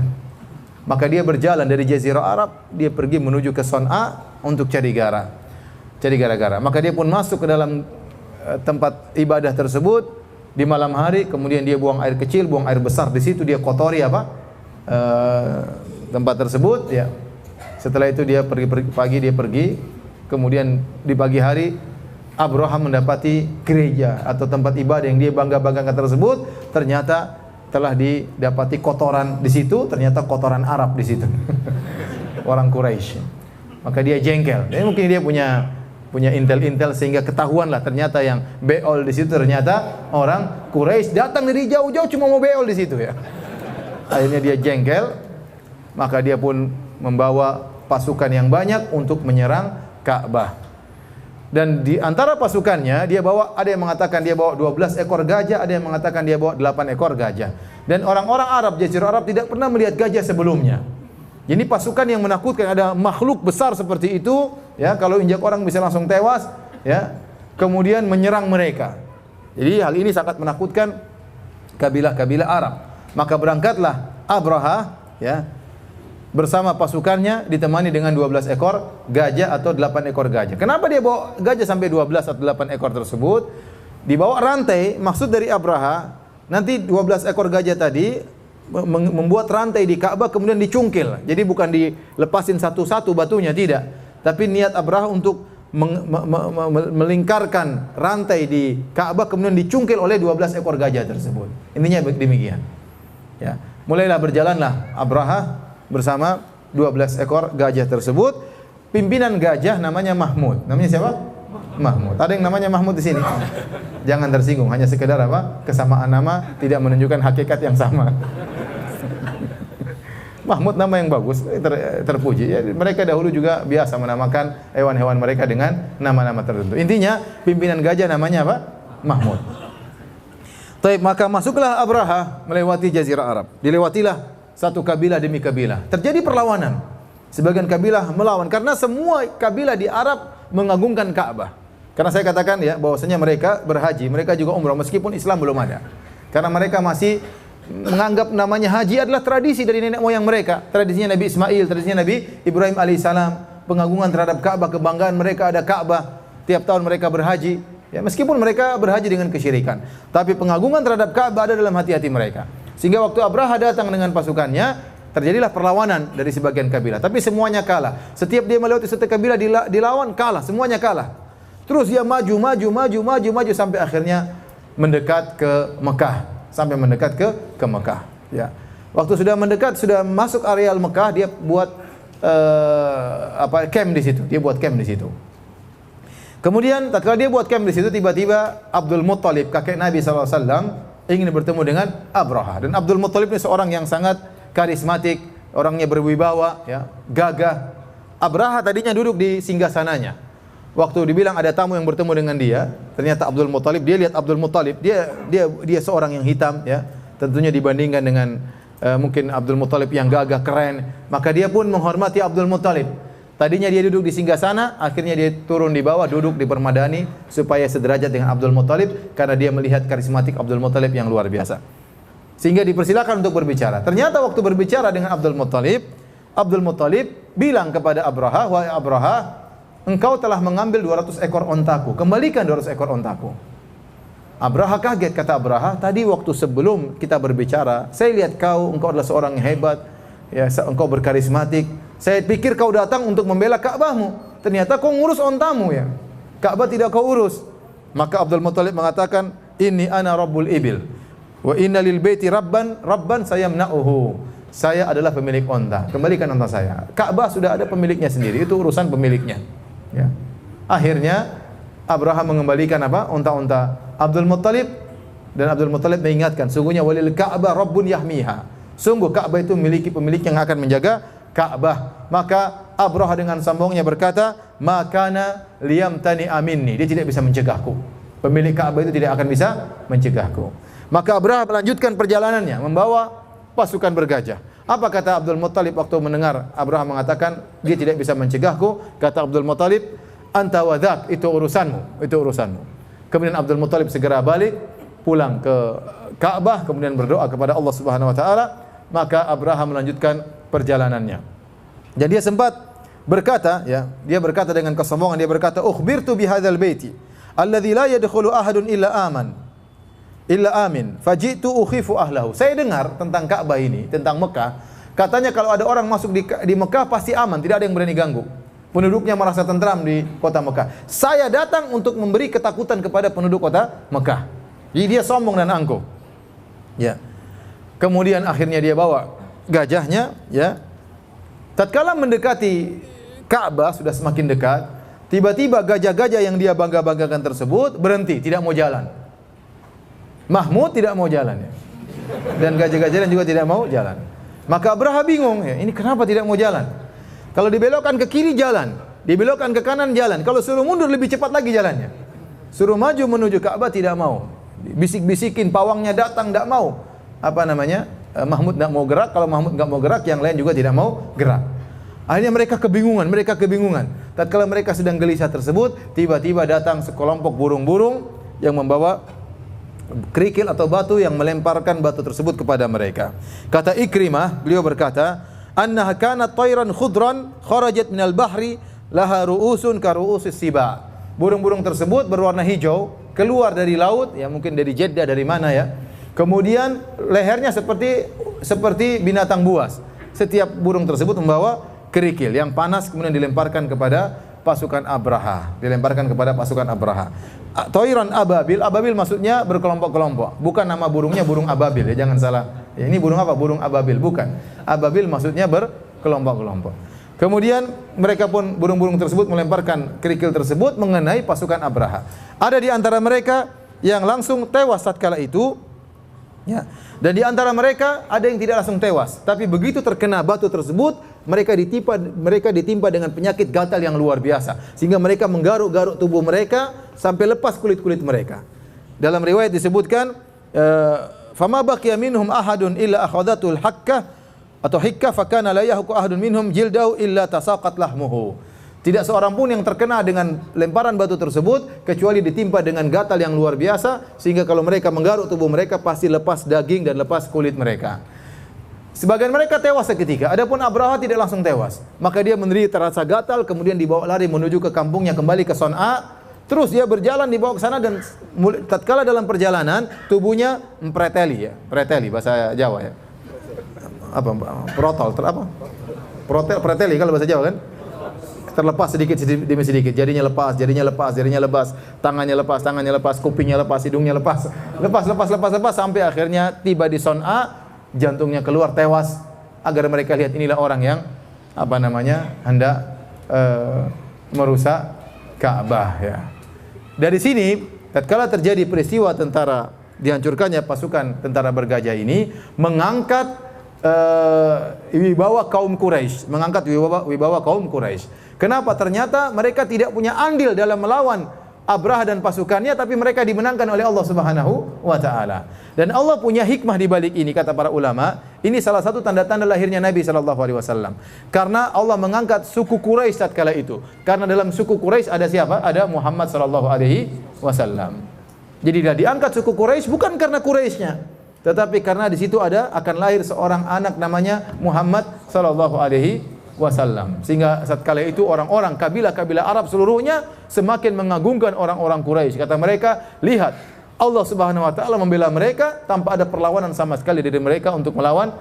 Maka dia berjalan dari Jazirah Arab, dia pergi menuju ke Son'a untuk cari gara-gara. Maka dia pun masuk ke dalam tempat ibadah tersebut di malam hari, kemudian dia buang air kecil, buang air besar di situ, dia kotori tempat tersebut ya. Setelah itu dia pergi, kemudian di pagi hari Abraha mendapati gereja atau tempat ibadah yang dia bangga-banggakan tersebut ternyata telah didapati kotoran di situ, ternyata kotoran Arab di situ. Orang Quraisy. Maka dia jengkel. Dan mungkin dia punya intel sehingga ketahuanlah ternyata yang beol di situ ternyata orang Quraisy, datang dari jauh-jauh cuma mau beol di situ ya. Akhirnya dia jengkel, maka dia pun membawa pasukan yang banyak untuk menyerang Ka'bah. Dan di antara pasukannya dia bawa, ada yang mengatakan dia bawa 12 ekor gajah, ada yang mengatakan dia bawa 8 ekor gajah. Dan orang-orang Arab, Jazirah Arab tidak pernah melihat gajah sebelumnya. Jadi pasukan yang menakutkan, ada makhluk besar seperti itu, ya, kalau injak orang bisa langsung tewas, ya. Kemudian menyerang mereka. Jadi hal ini sangat menakutkan kabilah-kabilah Arab. Maka berangkatlah Abraha, ya, bersama pasukannya ditemani dengan 12 ekor gajah atau 8 ekor gajah. Kenapa dia bawa gajah sampai 12 atau 8 ekor tersebut? Dibawa rantai, maksud dari Abraha, nanti 12 ekor gajah tadi membuat rantai di Ka'bah kemudian dicungkil. Jadi bukan dilepasin satu-satu batunya, tidak. Tapi niat Abraha untuk melingkarkan rantai di Ka'bah kemudian dicungkil oleh 12 ekor gajah tersebut. Intinya demikian. Ya. Mulailah berjalanlah Abraha bersama 12 ekor gajah tersebut. Pimpinan gajah namanya Mahmud. Namanya siapa? Mahmud. Ada yang namanya Mahmud di sini? Jangan tersinggung, hanya sekedar kesamaan nama tidak menunjukkan hakikat yang sama. Mahmud nama yang bagus, terpuji. Ya, mereka dahulu juga biasa menamakan hewan-hewan mereka dengan nama-nama tertentu. Intinya pimpinan gajah namanya apa? Mahmud. Taib, maka masuklah Abraha melewati Jazirah Arab. Dilewatilah satu kabilah demi kabilah. Terjadi perlawanan. Sebagian kabilah melawan karena semua kabilah di Arab mengagungkan Ka'bah. Karena saya katakan ya bahwasanya mereka berhaji, mereka juga umrah meskipun Islam belum ada. Karena mereka masih menganggap namanya haji adalah tradisi dari nenek moyang mereka. Tradisinya Nabi Ismail, tradisinya Nabi Ibrahim alaihissalam, pengagungan terhadap Ka'bah, kebanggaan mereka ada Ka'bah. Tiap tahun mereka berhaji. Ya, meskipun mereka berhaji dengan kesyirikan, tapi pengagungan terhadap Ka'bah ada dalam hati-hati mereka. Sehingga waktu Abraha datang dengan pasukannya, terjadilah perlawanan dari sebagian kabilah. Tapi semuanya kalah. Setiap dia melewati satu kabilah dilawan, kalah. Semuanya kalah. Terus dia maju sampai akhirnya mendekat ke Mekah, sampai mendekat ke Mekah. Ya. Waktu sudah mendekat, sudah masuk areal Mekah, dia buat camp di situ. Dia buat camp di situ. Kemudian tatkala dia buat camp di situ, tiba-tiba Abdul Muttalib, kakek Nabi SAW, ingin bertemu dengan Abraha. Dan Abdul Muttalib ini seorang yang sangat karismatik, orangnya berwibawa, ya, gagah. Abraha tadinya duduk di singgasananya. Waktu dibilang ada tamu yang bertemu dengan dia, ternyata Abdul Muttalib, dia lihat Abdul Muttalib, dia seorang yang hitam, ya. Tentunya dibandingkan dengan mungkin Abdul Muttalib yang gagah keren, maka dia pun menghormati Abdul Muttalib. Tadinya dia duduk di singgasana, akhirnya dia turun di bawah, duduk di permadani supaya sederajat dengan Abdul Muttalib karena dia melihat karismatik Abdul Muttalib yang luar biasa. Sehingga dipersilakan untuk berbicara. Ternyata waktu berbicara dengan Abdul Muttalib bilang kepada Abraha, "Wahai Abraha, engkau telah mengambil 200 ekor ontaku. Kembalikan 200 ekor ontaku." Abraha kaget, kata Abraha, "Tadi waktu sebelum kita berbicara, saya lihat engkau adalah seorang yang hebat, ya, engkau berkarismatik. Saya pikir kau datang untuk membela Ka'bahmu. Ternyata kau ngurus ontamu, ya. Ka'bah tidak kau urus." Maka Abdul Muttalib mengatakan, "Inni ana rabbul ibil. Wa inna lil baiti rabban sayamna'uhu." Saya adalah pemilik onta. Kembalikan onta saya. Ka'bah sudah ada pemiliknya sendiri. Itu urusan pemiliknya. Ya. Akhirnya Abraha mengembalikan onta-onta Abdul Muttalib, dan Abdul Muttalib mengingatkan, sungguhnya walil Ka'bah rabbun yahmiha. Sungguh Ka'bah itu memiliki pemilik yang akan menjaga Ka'bah. Maka Abraha dengan sombongnya berkata, "Makana liyamtani aminni." Dia tidak bisa mencegahku. Pemilik Ka'bah itu tidak akan bisa mencegahku. Maka Abraha melanjutkan perjalanannya membawa pasukan bergajah. Apa kata Abdul Muttalib waktu mendengar Abraha mengatakan dia tidak bisa mencegahku? Kata Abdul Muttalib, "Anta wadak, itu urusanmu, itu urusanmu." Kemudian Abdul Muttalib segera balik pulang ke Ka'bah, kemudian berdoa kepada Allah Subhanahu wa taala. Maka Abraha melanjutkan perjalanannya. Dan dia sempat berkata, ya, dia berkata dengan kesombongan, dia berkata, "Ukhbirtu bihadzal baiti alladzi la yadkhulu ahadun illa amin, faji'tu ukhifu ahlahu." Saya dengar tentang Ka'bah ini, tentang Mekah, katanya kalau ada orang masuk di Mekah pasti aman, tidak ada yang berani ganggu. Penduduknya merasa tentram di kota Mekah. Saya datang untuk memberi ketakutan kepada penduduk kota Mekah. Jadi dia sombong dan angkuh. Ya. Kemudian akhirnya dia bawa gajahnya, ya. Tatkala mendekati Ka'bah sudah semakin dekat, tiba-tiba gajah-gajah yang dia bangga-banggakan tersebut berhenti, tidak mau jalan. Mahmud tidak mau jalan, ya. Dan gajah-gajah lain juga tidak mau jalan. Maka Abraha bingung, ya, ini kenapa tidak mau jalan? Kalau dibelokkan ke kiri jalan, dibelokkan ke kanan jalan. Kalau suruh mundur lebih cepat lagi jalannya. Suruh maju menuju Ka'bah tidak mau. Bisik-bisikin pawangnya datang tidak mau. Mahmud tidak mau gerak. Kalau Mahmud tidak mau gerak, yang lain juga tidak mau gerak. Akhirnya mereka kebingungan. Tatkala mereka sedang gelisah tersebut, tiba-tiba datang sekelompok burung-burung yang membawa kerikil atau batu yang melemparkan batu tersebut kepada mereka. Kata Ikrimah, beliau berkata, "Annaha kanat tayran khudran kharajat minal bahri laha ru'usun ka ru'usis siba." Burung-burung tersebut berwarna hijau, keluar dari laut, ya mungkin dari Jeddah, dari mana, ya. Kemudian lehernya seperti binatang buas. Setiap burung tersebut membawa kerikil yang panas, kemudian dilemparkan kepada pasukan Abraha. Toiran ababil, ababil maksudnya berkelompok-kelompok. Bukan nama burungnya burung ababil, ya, jangan salah. Ya, ini burung apa? Burung ababil, bukan. Ababil maksudnya berkelompok-kelompok. Kemudian burung-burung tersebut melemparkan kerikil tersebut mengenai pasukan Abraha. Ada di antara mereka yang langsung tewas tatkala itu, ya. Dan di antara mereka ada yang tidak langsung tewas, tapi begitu terkena batu tersebut, mereka ditimpa dengan penyakit gatal yang luar biasa, sehingga mereka menggaruk-garuk tubuh mereka sampai lepas kulit-kulit mereka. Dalam riwayat disebutkan, "Fama baqiya minhum ahadun illa akhadhatul hakkah atau hikka fakana la yahku ahadun minhum jildahu illa tasaqat lahmuhu." Tidak seorang pun yang terkena dengan lemparan batu tersebut kecuali ditimpa dengan gatal yang luar biasa, sehingga kalau mereka menggaruk tubuh mereka pasti lepas daging dan lepas kulit mereka. Sebagian mereka tewas seketika, adapun Abraha tidak langsung tewas. Maka dia menderita rasa gatal, kemudian dibawa lari menuju ke kampungnya, kembali ke Son'a. Terus dia berjalan dibawa ke sana, dan tatkala dalam perjalanan tubuhnya preteli, ya. Preteli bahasa Jawa, ya. Preteli kalau bahasa Jawa kan? terlepas sedikit demi sedikit. Jarinya lepas, jarinya lepas, jarinya lepas, tangannya lepas, kupingnya lepas, hidungnya lepas, lepas sampai akhirnya tiba di Son'a, jantungnya keluar tewas agar mereka lihat inilah orang yang hendak merusak Ka'bah ya. Dari sini tatkala terjadi peristiwa tentara dihancurkannya pasukan tentara bergajah ini mengangkat wibawa kaum Quraisy, mengangkat wibawa kaum Quraisy. Kenapa? Ternyata mereka tidak punya andil dalam melawan Abraha dan pasukannya, tapi mereka dimenangkan oleh Allah Subhanahu wa taala. Dan Allah punya hikmah di balik ini, kata para ulama. Ini salah satu tanda-tanda lahirnya Nabi sallallahu alaihi wasallam. Karena Allah mengangkat suku Quraisy tatkala itu. Karena dalam suku Quraisy ada siapa? Ada Muhammad sallallahu alaihi wasallam. Jadi dia diangkat suku Quraisy bukan karena Quraisynya, tetapi karena di situ akan lahir seorang anak namanya Muhammad sallallahu alaihi wasallam. Sehingga tatkala itu orang-orang kabilah-kabilah Arab seluruhnya semakin mengagungkan orang-orang Quraisy. Kata mereka, lihat Allah Subhanahu wa taala membela mereka tanpa ada perlawanan sama sekali dari mereka untuk melawan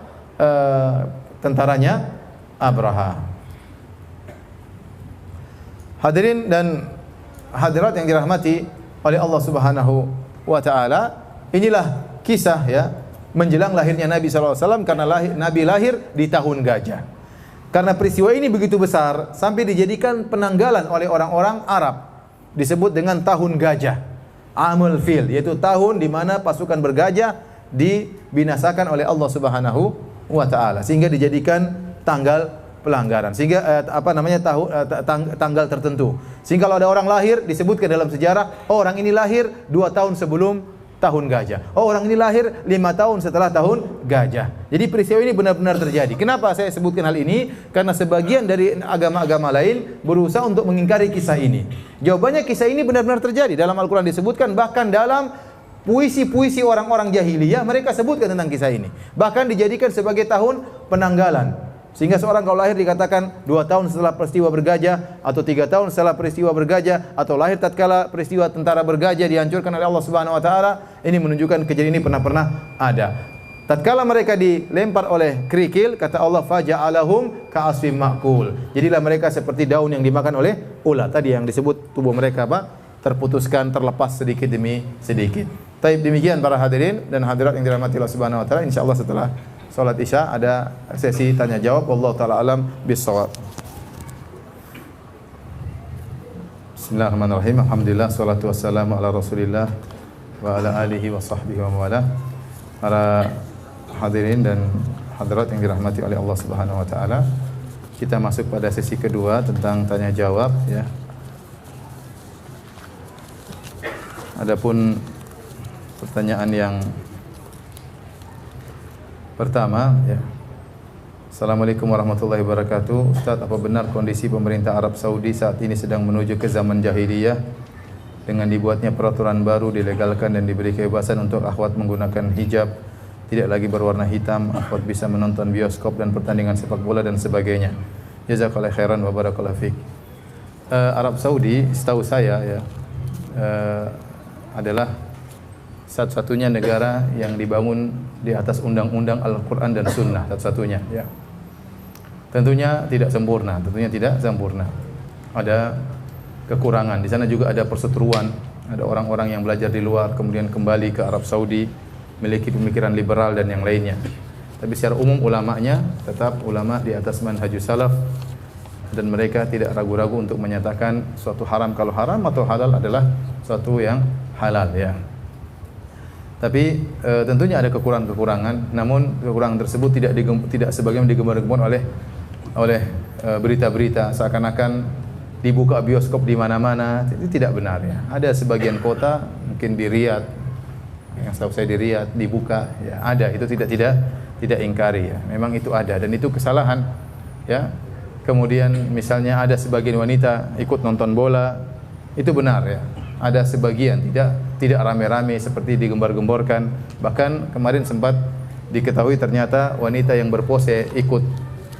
tentaranya Abraha. Hadirin dan hadirat yang dirahmati oleh Allah Subhanahu wa taala, inilah kisah ya menjelang lahirnya Nabi sallallahu alaihi wasallam, karena Nabi lahir di tahun gajah. Karena peristiwa ini begitu besar sampai dijadikan penanggalan oleh orang-orang Arab, disebut dengan tahun gajah, Amul Fil, yaitu tahun di mana pasukan bergajah dibinasakan oleh Allah Subhanahu wa taala, sehingga dijadikan tanggal pelanggaran, sehingga tanggal tertentu. Sehingga kalau ada orang lahir disebutkan dalam sejarah, oh, orang ini lahir 2 tahun sebelum tahun gajah. Oh, orang ini lahir 5 tahun setelah tahun gajah. Jadi peristiwa ini benar-benar terjadi. Kenapa saya sebutkan hal ini? Karena sebagian dari agama-agama lain berusaha untuk mengingkari kisah ini. Jawabannya, kisah ini benar-benar terjadi. Dalam Al-Quran disebutkan, bahkan dalam puisi-puisi orang-orang jahiliyah mereka sebutkan tentang kisah ini. Bahkan dijadikan sebagai tahun penanggalan. Sehingga seorang kalau lahir dikatakan 2 tahun setelah peristiwa bergajah, atau 3 tahun setelah peristiwa bergajah, atau lahir tatkala peristiwa tentara bergajah dihancurkan oleh Allah Subhanahu wa taala. Ini menunjukkan kejadian ini pernah ada. Tatkala mereka dilempar oleh kerikil, kata Allah, faja'alahum ka'asfim ma'kul. Jadilah mereka seperti daun yang dimakan oleh ulat. Tadi yang disebut tubuh mereka terputuskan, terlepas sedikit demi sedikit. Taib, demikian para hadirin dan hadirat yang dirahmati Allah Subhanahu wa taala. Insyaallah setelah salat Isya ada sesi tanya jawab. Wallahu taala alam bis-shawab. Bismillahirrahmanirrahim. Alhamdulillah, salatu wassalamu ala Rasulillah wa ala alihi wa sahbihi wa wala. Para hadirin dan hadirat yang dirahmati oleh Allah Subhanahu wa taala, kita masuk pada sesi kedua tentang tanya jawab ya. Adapun pertanyaan yang pertama ya. Assalamualaikum warahmatullahi wabarakatuh. Ustaz, apa benar kondisi pemerintah Arab Saudi saat ini sedang menuju ke zaman jahiliyah dengan dibuatnya peraturan baru, dilegalkan dan diberi kebebasan untuk akhwat menggunakan hijab, tidak lagi berwarna hitam, akhwat bisa menonton bioskop dan pertandingan sepak bola dan sebagainya. Jazakallahu khairan wa barakallahu fik. Arab Saudi setahu saya ya adalah satu-satunya negara yang dibangun di atas undang-undang Al-Quran dan Sunnah, satu-satunya ya. Tentunya tidak sempurna, ada kekurangan. Di sana juga ada perseteruan, ada orang-orang yang belajar di luar kemudian kembali ke Arab Saudi, memiliki pemikiran liberal dan yang lainnya. Tapi secara umum ulamanya tetap ulama di atas manhajus salaf, dan mereka tidak ragu-ragu untuk menyatakan suatu haram kalau haram atau halal adalah suatu yang halal ya. Tapi tentunya ada kekurangan-kekurangan, namun kekurangan tersebut tidak sebagaimana digembar-gemborkan oleh berita-berita seakan-akan dibuka bioskop di mana-mana. Itu tidak benar ya. Ada sebagian kota, mungkin di Riyadh, yang setahu saya di Riyadh dibuka ya, ada. Itu tidak ingkari ya. Memang itu ada dan itu kesalahan ya. Kemudian misalnya ada sebagian wanita ikut nonton bola, itu benar ya. Ada sebagian tidak rame-rame seperti digembar-gemborkan. Bahkan kemarin sempat diketahui ternyata wanita yang berpose ikut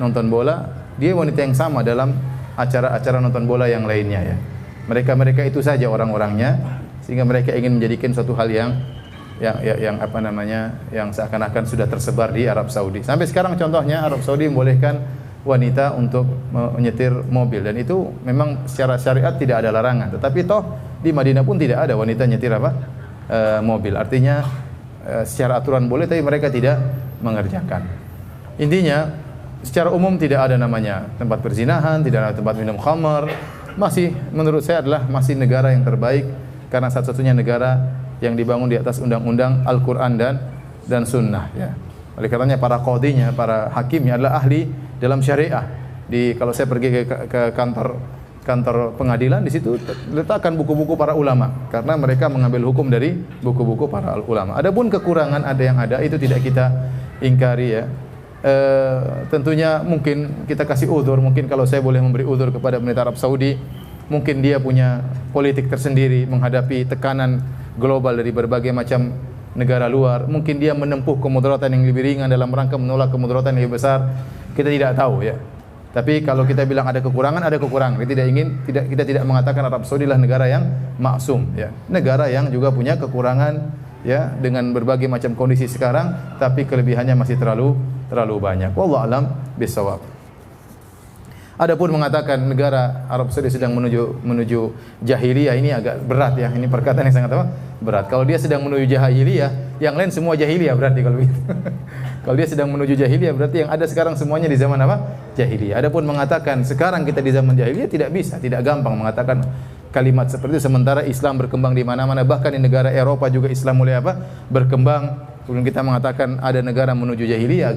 nonton bola, dia wanita yang sama dalam acara-acara nonton bola yang lainnya ya. Mereka itu saja orang-orangnya, sehingga mereka ingin menjadikan suatu hal yang seakan-akan sudah tersebar di Arab Saudi. Sampai sekarang contohnya Arab Saudi membolehkan wanita untuk menyetir mobil, dan itu memang secara syariat tidak ada larangan. Tetapi toh di Madinah pun tidak ada wanita nyetir mobil. Artinya secara aturan boleh, tapi mereka tidak mengerjakan. Intinya secara umum tidak ada namanya tempat perzinahan, tidak ada tempat minum khamar. Masih menurut saya adalah masih negara yang terbaik, karena satu-satunya negara yang dibangun di atas undang-undang Al-Qur'an dan sunnah, ya. Oleh karenanya para qadhinya, para hakimnya adalah ahli dalam syariah. Kalau saya pergi ke kantor pengadilan, di situ letakkan buku-buku para ulama, karena mereka mengambil hukum dari buku-buku para ulama. Adapun kekurangan ada yang ada, itu tidak kita ingkari, ya. Tentunya mungkin kita kasih uzur. Mungkin kalau saya boleh memberi uzur kepada pemerintah Arab Saudi, mungkin dia punya politik tersendiri menghadapi tekanan global dari berbagai macam negara luar. Mungkin dia menempuh kemudaratan yang lebih ringan dalam rangka menolak kemudaratan yang lebih besar. Kita tidak tahu, ya. Tapi kalau kita bilang ada kekurangan, ada kekurangan. Kita tidak mengatakan Arab Saudi adalah negara yang maksum, ya. Negara yang juga punya kekurangan, ya, dengan berbagai macam kondisi sekarang, tapi kelebihannya masih terlalu banyak. Wallahu alam bisawab. Adapun mengatakan negara Arab Saudi sedang menuju jahiliyah, ini agak berat, ya. Ini perkataan yang sangat berat. Kalau dia sedang menuju jahiliyah, yang lain semua jahiliyah berarti kalau begitu. Kalau dia sedang menuju jahiliyah, berarti yang ada sekarang semuanya di zaman jahiliyah. Adapun mengatakan sekarang kita di zaman jahiliyah, tidak bisa, tidak gampang mengatakan kalimat seperti itu. Sementara Islam berkembang di mana-mana, bahkan di negara Eropa juga Islam mulai berkembang. Kemudian kita mengatakan ada negara menuju jahiliyah,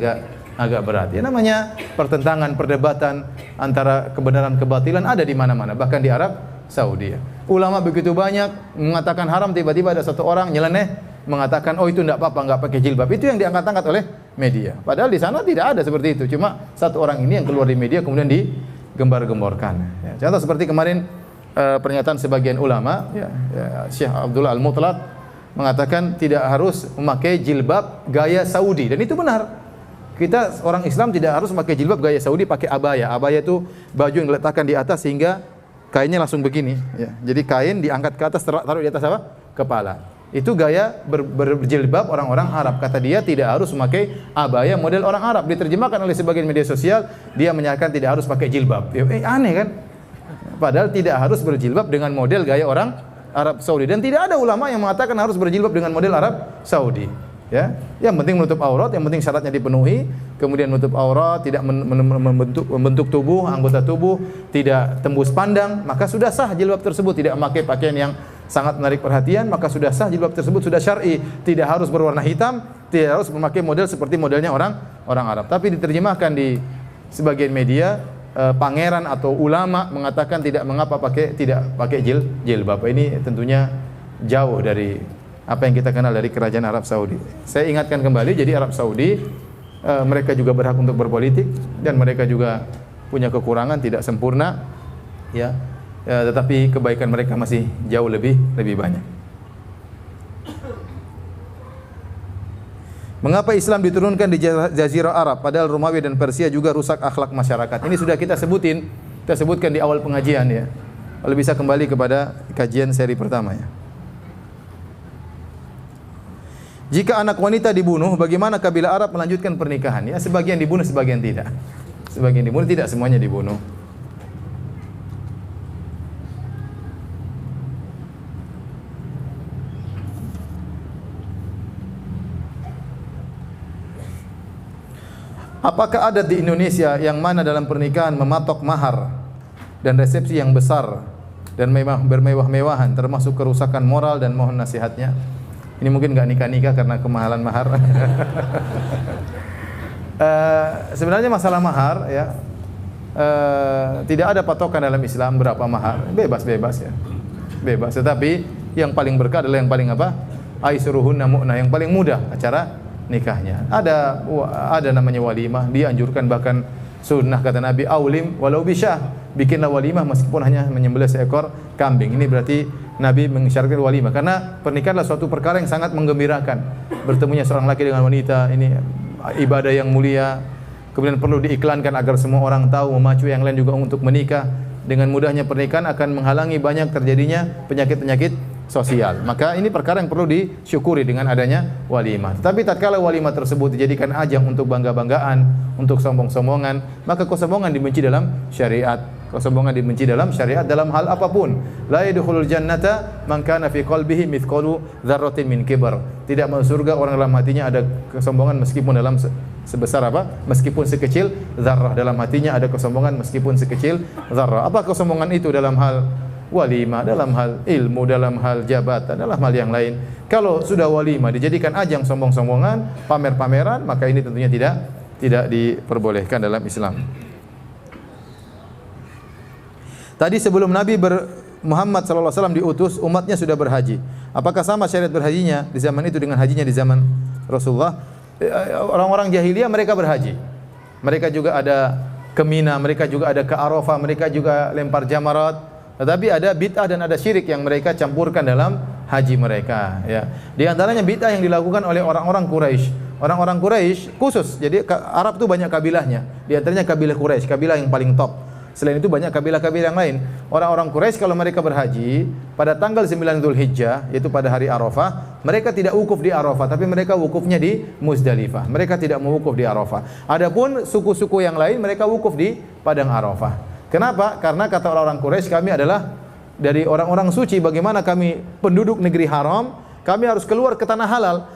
agak berat. Ya, namanya pertentangan, perdebatan antara kebenaran kebatilan ada di mana-mana, bahkan di Arab Saudi. Ulama begitu banyak mengatakan haram, tiba-tiba ada satu orang nyeleneh mengatakan oh itu enggak apa-apa, enggak pakai jilbab. Itu yang diangkat-angkat oleh media. Padahal di sana tidak ada seperti itu. Cuma satu orang ini yang keluar di media kemudian digembar-gemborkan. Ya, contoh seperti kemarin pernyataan sebagian ulama, Syekh Abdullah Al-Mutlaq mengatakan tidak harus memakai jilbab gaya Saudi, dan itu benar. Kita orang Islam tidak harus memakai jilbab gaya Saudi, pakai abaya. Abaya itu baju yang diletakkan di atas sehingga kainnya langsung begini, ya. Jadi kain diangkat ke atas, taruh di atas kepala. Itu gaya berjilbab orang-orang Arab. Kata dia tidak harus memakai abaya model orang Arab. Diterjemahkan oleh sebagian media sosial, dia menyatakan tidak harus pakai jilbab. Aneh kan? Padahal tidak harus berjilbab dengan model gaya orang Arab Saudi, dan tidak ada ulama yang mengatakan harus berjilbab dengan model Arab Saudi. Ya, yang penting menutup aurat, yang penting syaratnya dipenuhi, kemudian menutup aurat, tidak membentuk tubuh, anggota tubuh, tidak tembus pandang, maka sudah sah jilbab tersebut. Tidak memakai pakaian yang sangat menarik perhatian, maka sudah sah jilbab tersebut, sudah syar'i. Tidak harus berwarna hitam, tidak harus memakai model seperti modelnya orang Arab. Tapi diterjemahkan di sebagian media, pangeran atau ulama mengatakan tidak mengapa tidak pakai jilbab. Ini tentunya jauh dari apa yang kita kenal dari kerajaan Arab Saudi. Saya ingatkan kembali, jadi Arab Saudi mereka juga berhak untuk berpolitik, dan mereka juga punya kekurangan, tidak sempurna, ya, tetapi kebaikan mereka masih jauh lebih banyak. Mengapa Islam diturunkan di Jazirah Arab, padahal Romawi dan Persia juga rusak akhlak masyarakat? Ini sudah kita sebutkan di awal pengajian, ya. Kalau bisa kembali kepada kajian seri pertama, ya. Jika anak wanita dibunuh, bagaimana kabilah Arab melanjutkan pernikahan? Ya, sebagian dibunuh, sebagian tidak. Sebagian dibunuh, tidak semuanya dibunuh. Apakah adat di Indonesia yang mana dalam pernikahan mematok mahar dan resepsi yang besar dan bermewah-mewahan termasuk kerusakan moral, dan mohon nasihatnya? Ini mungkin nggak nikah-nikah karena kemahalan mahar. Sebenarnya masalah mahar, ya, tidak ada patokan dalam Islam berapa mahar, bebas-bebas, ya, bebas. Tetapi yang paling berkah adalah yang paling aisruhunna mu'nah, yang paling mudah acara nikahnya. Ada namanya walimah, dianjurkan, bahkan sunnah kata Nabi, aulim walau bisyah, bikinlah walimah meskipun hanya menyembelih seekor kambing. Ini berarti Nabi mengisyaratkan walimah, karena pernikahan adalah suatu perkara yang sangat menggembirakan. Bertemunya seorang laki dengan wanita, ini ibadah yang mulia. Kemudian perlu diiklankan agar semua orang tahu, memacu yang lain juga untuk menikah. Dengan mudahnya pernikahan akan menghalangi banyak terjadinya penyakit-penyakit sosial. Maka ini perkara yang perlu disyukuri dengan adanya walimah. Tetapi tatkala walimah tersebut dijadikan ajang untuk bangga-banggaan, untuk sombong-sombongan, maka kesombongan dibenci dalam syariat. Kesombongan dibenci dalam syariat dalam hal apapun. La yadkhulul jannata man kana fi qalbihi mithqalu dzarratin min kibr. Tidak masuk surga orang dalam hatinya ada kesombongan meskipun dalam sebesar apa? Meskipun sekecil zarrah, dalam hatinya ada kesombongan meskipun sekecil zarrah. Apa kesombongan itu dalam hal walimah, dalam hal ilmu, dalam hal jabatan, dalam hal yang lain. Kalau sudah walimah dijadikan ajang sombong-sombongan, pamer-pameran, maka ini tentunya tidak diperbolehkan dalam Islam. Tadi sebelum Nabi Muhammad SAW diutus, umatnya sudah berhaji. Apakah sama syariat berhajinya di zaman itu dengan hajinya di zaman Rasulullah? Orang-orang jahiliyah mereka berhaji. Mereka juga ada ke Mina, mereka juga ada ke Arafah, mereka juga lempar jamarat. Tetapi ada bid'ah dan ada syirik yang mereka campurkan dalam haji mereka. Ya. Di antaranya bid'ah yang dilakukan oleh orang-orang Quraisy. Orang-orang Quraisy khusus. Jadi Arab itu banyak kabilahnya. Di antaranya kabilah Quraisy, kabilah yang paling top. Selain itu banyak kabilah-kabilah yang lain. Orang-orang Quraisy kalau mereka berhaji pada tanggal 9 Dzulhijjah, yaitu pada hari Arafah, mereka tidak wukuf di Arafah, tapi mereka wukufnya di Muzdalifah. Mereka tidak mewukuf di Arafah. Adapun suku-suku yang lain mereka wukuf di padang Arafah. Kenapa? Karena kata orang-orang Quraisy, kami adalah dari orang-orang suci. Bagaimana kami penduduk negeri haram, kami harus keluar ke tanah halal.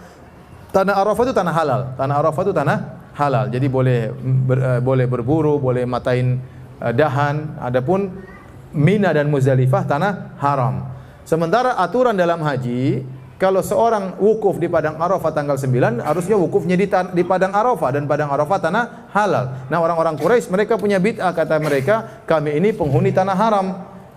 Tanah Arafah itu tanah halal. Tanah Arafah itu tanah halal. Jadi boleh berburu, boleh matain dahan. Adapun Mina dan Muzdalifah tanah haram. Sementara aturan dalam haji, kalau seorang wukuf di padang Arafah tanggal 9, harusnya wukufnya di padang Arafah, dan padang Arafah tanah halal. Nah, orang-orang Quraisy mereka punya bid'ah, kata mereka, kami ini penghuni tanah haram.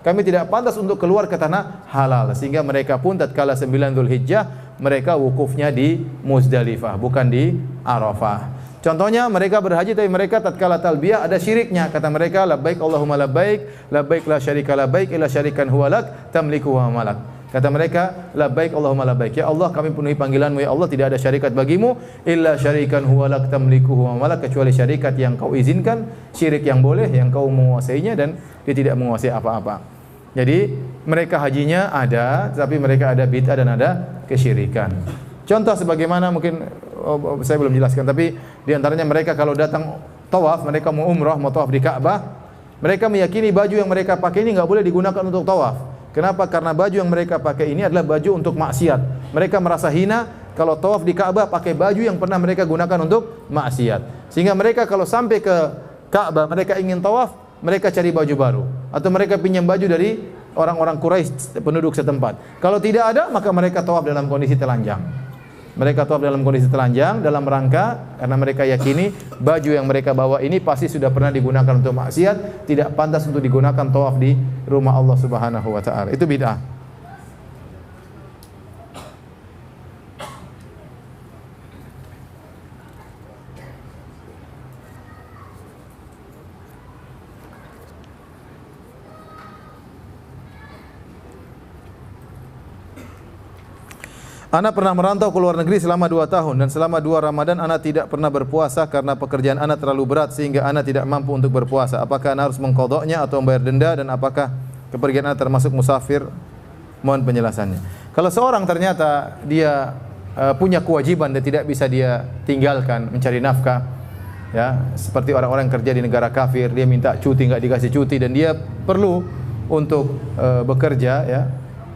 Kami tidak pantas untuk keluar ke tanah halal. Sehingga mereka pun tatkala 9 Dzulhijjah mereka wukufnya di Muzdalifah, bukan di Arafah. Contohnya mereka berhaji tapi mereka tatkala talbiyah ada syiriknya. Kata mereka, labbaik Allahumma labbaik, labbaik la syarika labbaik illa syarikan huwa lak tamliku wa malak. Kata mereka, labbaik Allahumma labbaik, ya Allah kami penuhi panggilanmu, ya Allah tidak ada syarikat bagimu illa syarikan huwa lak tamliku wa malak, kecuali syarikat yang kau izinkan, syirik yang boleh, yang kau menguasainya dan dia tidak menguasai apa-apa. Jadi mereka hajinya ada, tapi mereka ada bid'ah dan ada kesyirikan. Contoh sebagaimana mungkin saya belum jelaskan, tapi di antaranya mereka kalau datang tawaf, mereka mau umrah, mau tawaf di Ka'bah, mereka meyakini baju yang mereka pakai ini enggak boleh digunakan untuk tawaf. Kenapa? Karena baju yang mereka pakai ini adalah baju untuk maksiat. Mereka merasa hina kalau tawaf di Ka'bah pakai baju yang pernah mereka gunakan untuk maksiat. Sehingga mereka kalau sampai ke Ka'bah, mereka ingin tawaf, mereka cari baju baru atau mereka pinjam baju dari orang-orang Quraisy penduduk setempat. Kalau tidak ada, maka mereka tawaf dalam kondisi telanjang. Mereka tawaf dalam kondisi telanjang dalam rangka karena mereka yakini baju yang mereka bawa ini pasti sudah pernah digunakan untuk maksiat, tidak pantas untuk digunakan tawaf di rumah Allah Subhanahu wa taala. Itu bid'ah. Ana pernah merantau ke luar negeri selama 2 tahun dan selama 2 Ramadan ana tidak pernah berpuasa karena pekerjaan ana terlalu berat sehingga ana tidak mampu untuk berpuasa. Apakah ana harus mengqadhanya atau membayar denda, dan apakah kepergian ana termasuk musafir? Mohon penjelasannya. Kalau seorang ternyata dia punya kewajiban dan tidak bisa dia tinggalkan mencari nafkah, ya, seperti orang-orang yang kerja di negara kafir, dia minta cuti enggak dikasih cuti dan dia perlu untuk bekerja, ya,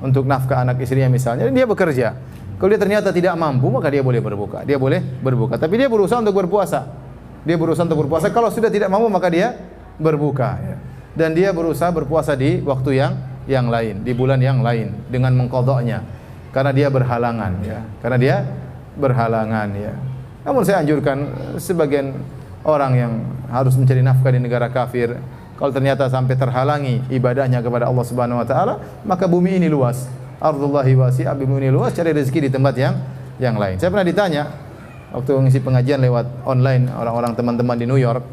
untuk nafkah anak istrinya misalnya, dan dia bekerja. Kalau dia ternyata tidak mampu, maka dia boleh berbuka. Dia boleh berbuka, tapi dia berusaha untuk berpuasa. Dia berusaha untuk berpuasa. Kalau sudah tidak mampu, maka dia berbuka, ya. Dan dia berusaha berpuasa di waktu yang lain, di bulan yang lain dengan mengqadhanya. Karena dia berhalangan, ya. Karena dia berhalangan, ya. Namun saya anjurkan sebagian orang yang harus mencari nafkah di negara kafir, kalau ternyata sampai terhalangi ibadahnya kepada Allah Subhanahu wa taala, maka bumi ini luas. Ardullahi wasi'ah, bumi ini luas, cari rezeki di tempat yang lain. Saya pernah ditanya waktu mengisi pengajian lewat online orang-orang teman-teman di New York.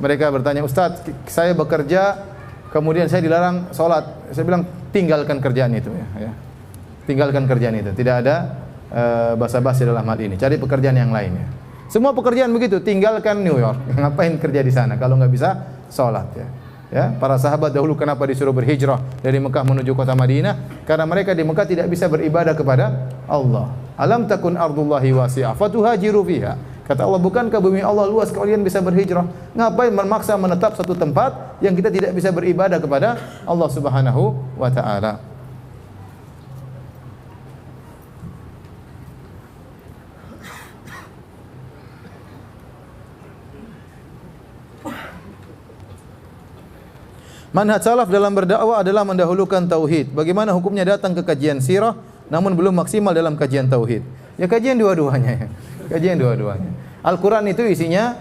Mereka bertanya, "Ustaz, saya bekerja kemudian saya dilarang salat." Saya bilang, "Tinggalkan kerjaan itu, ya. Tinggalkan kerjaan itu. Tidak ada basa-basi dalam hal ini. Cari pekerjaan yang lain, ya." Semua pekerjaan begitu, tinggalkan New York. Ngapain kerja di sana kalau nggak bisa salat, ya. Ya, para sahabat dahulu kenapa disuruh berhijrah dari Mekah menuju kota Madinah? Karena mereka di Mekah tidak bisa beribadah kepada Allah. Alam takun ardullahi wasi'ah fatuhajiru fiha. Kata Allah, bukankah bumi Allah luas kalian bisa berhijrah? Ngapain memaksa menetap satu tempat yang kita tidak bisa beribadah kepada Allah Subhanahu wa taala? Manhaj salaf dalam berdakwah adalah mendahulukan tauhid. Bagaimana hukumnya datang ke kajian sirah namun belum maksimal dalam kajian tauhid? Ya kajian dua-duanya. Kajian dua-duanya. Al-Qur'an itu isinya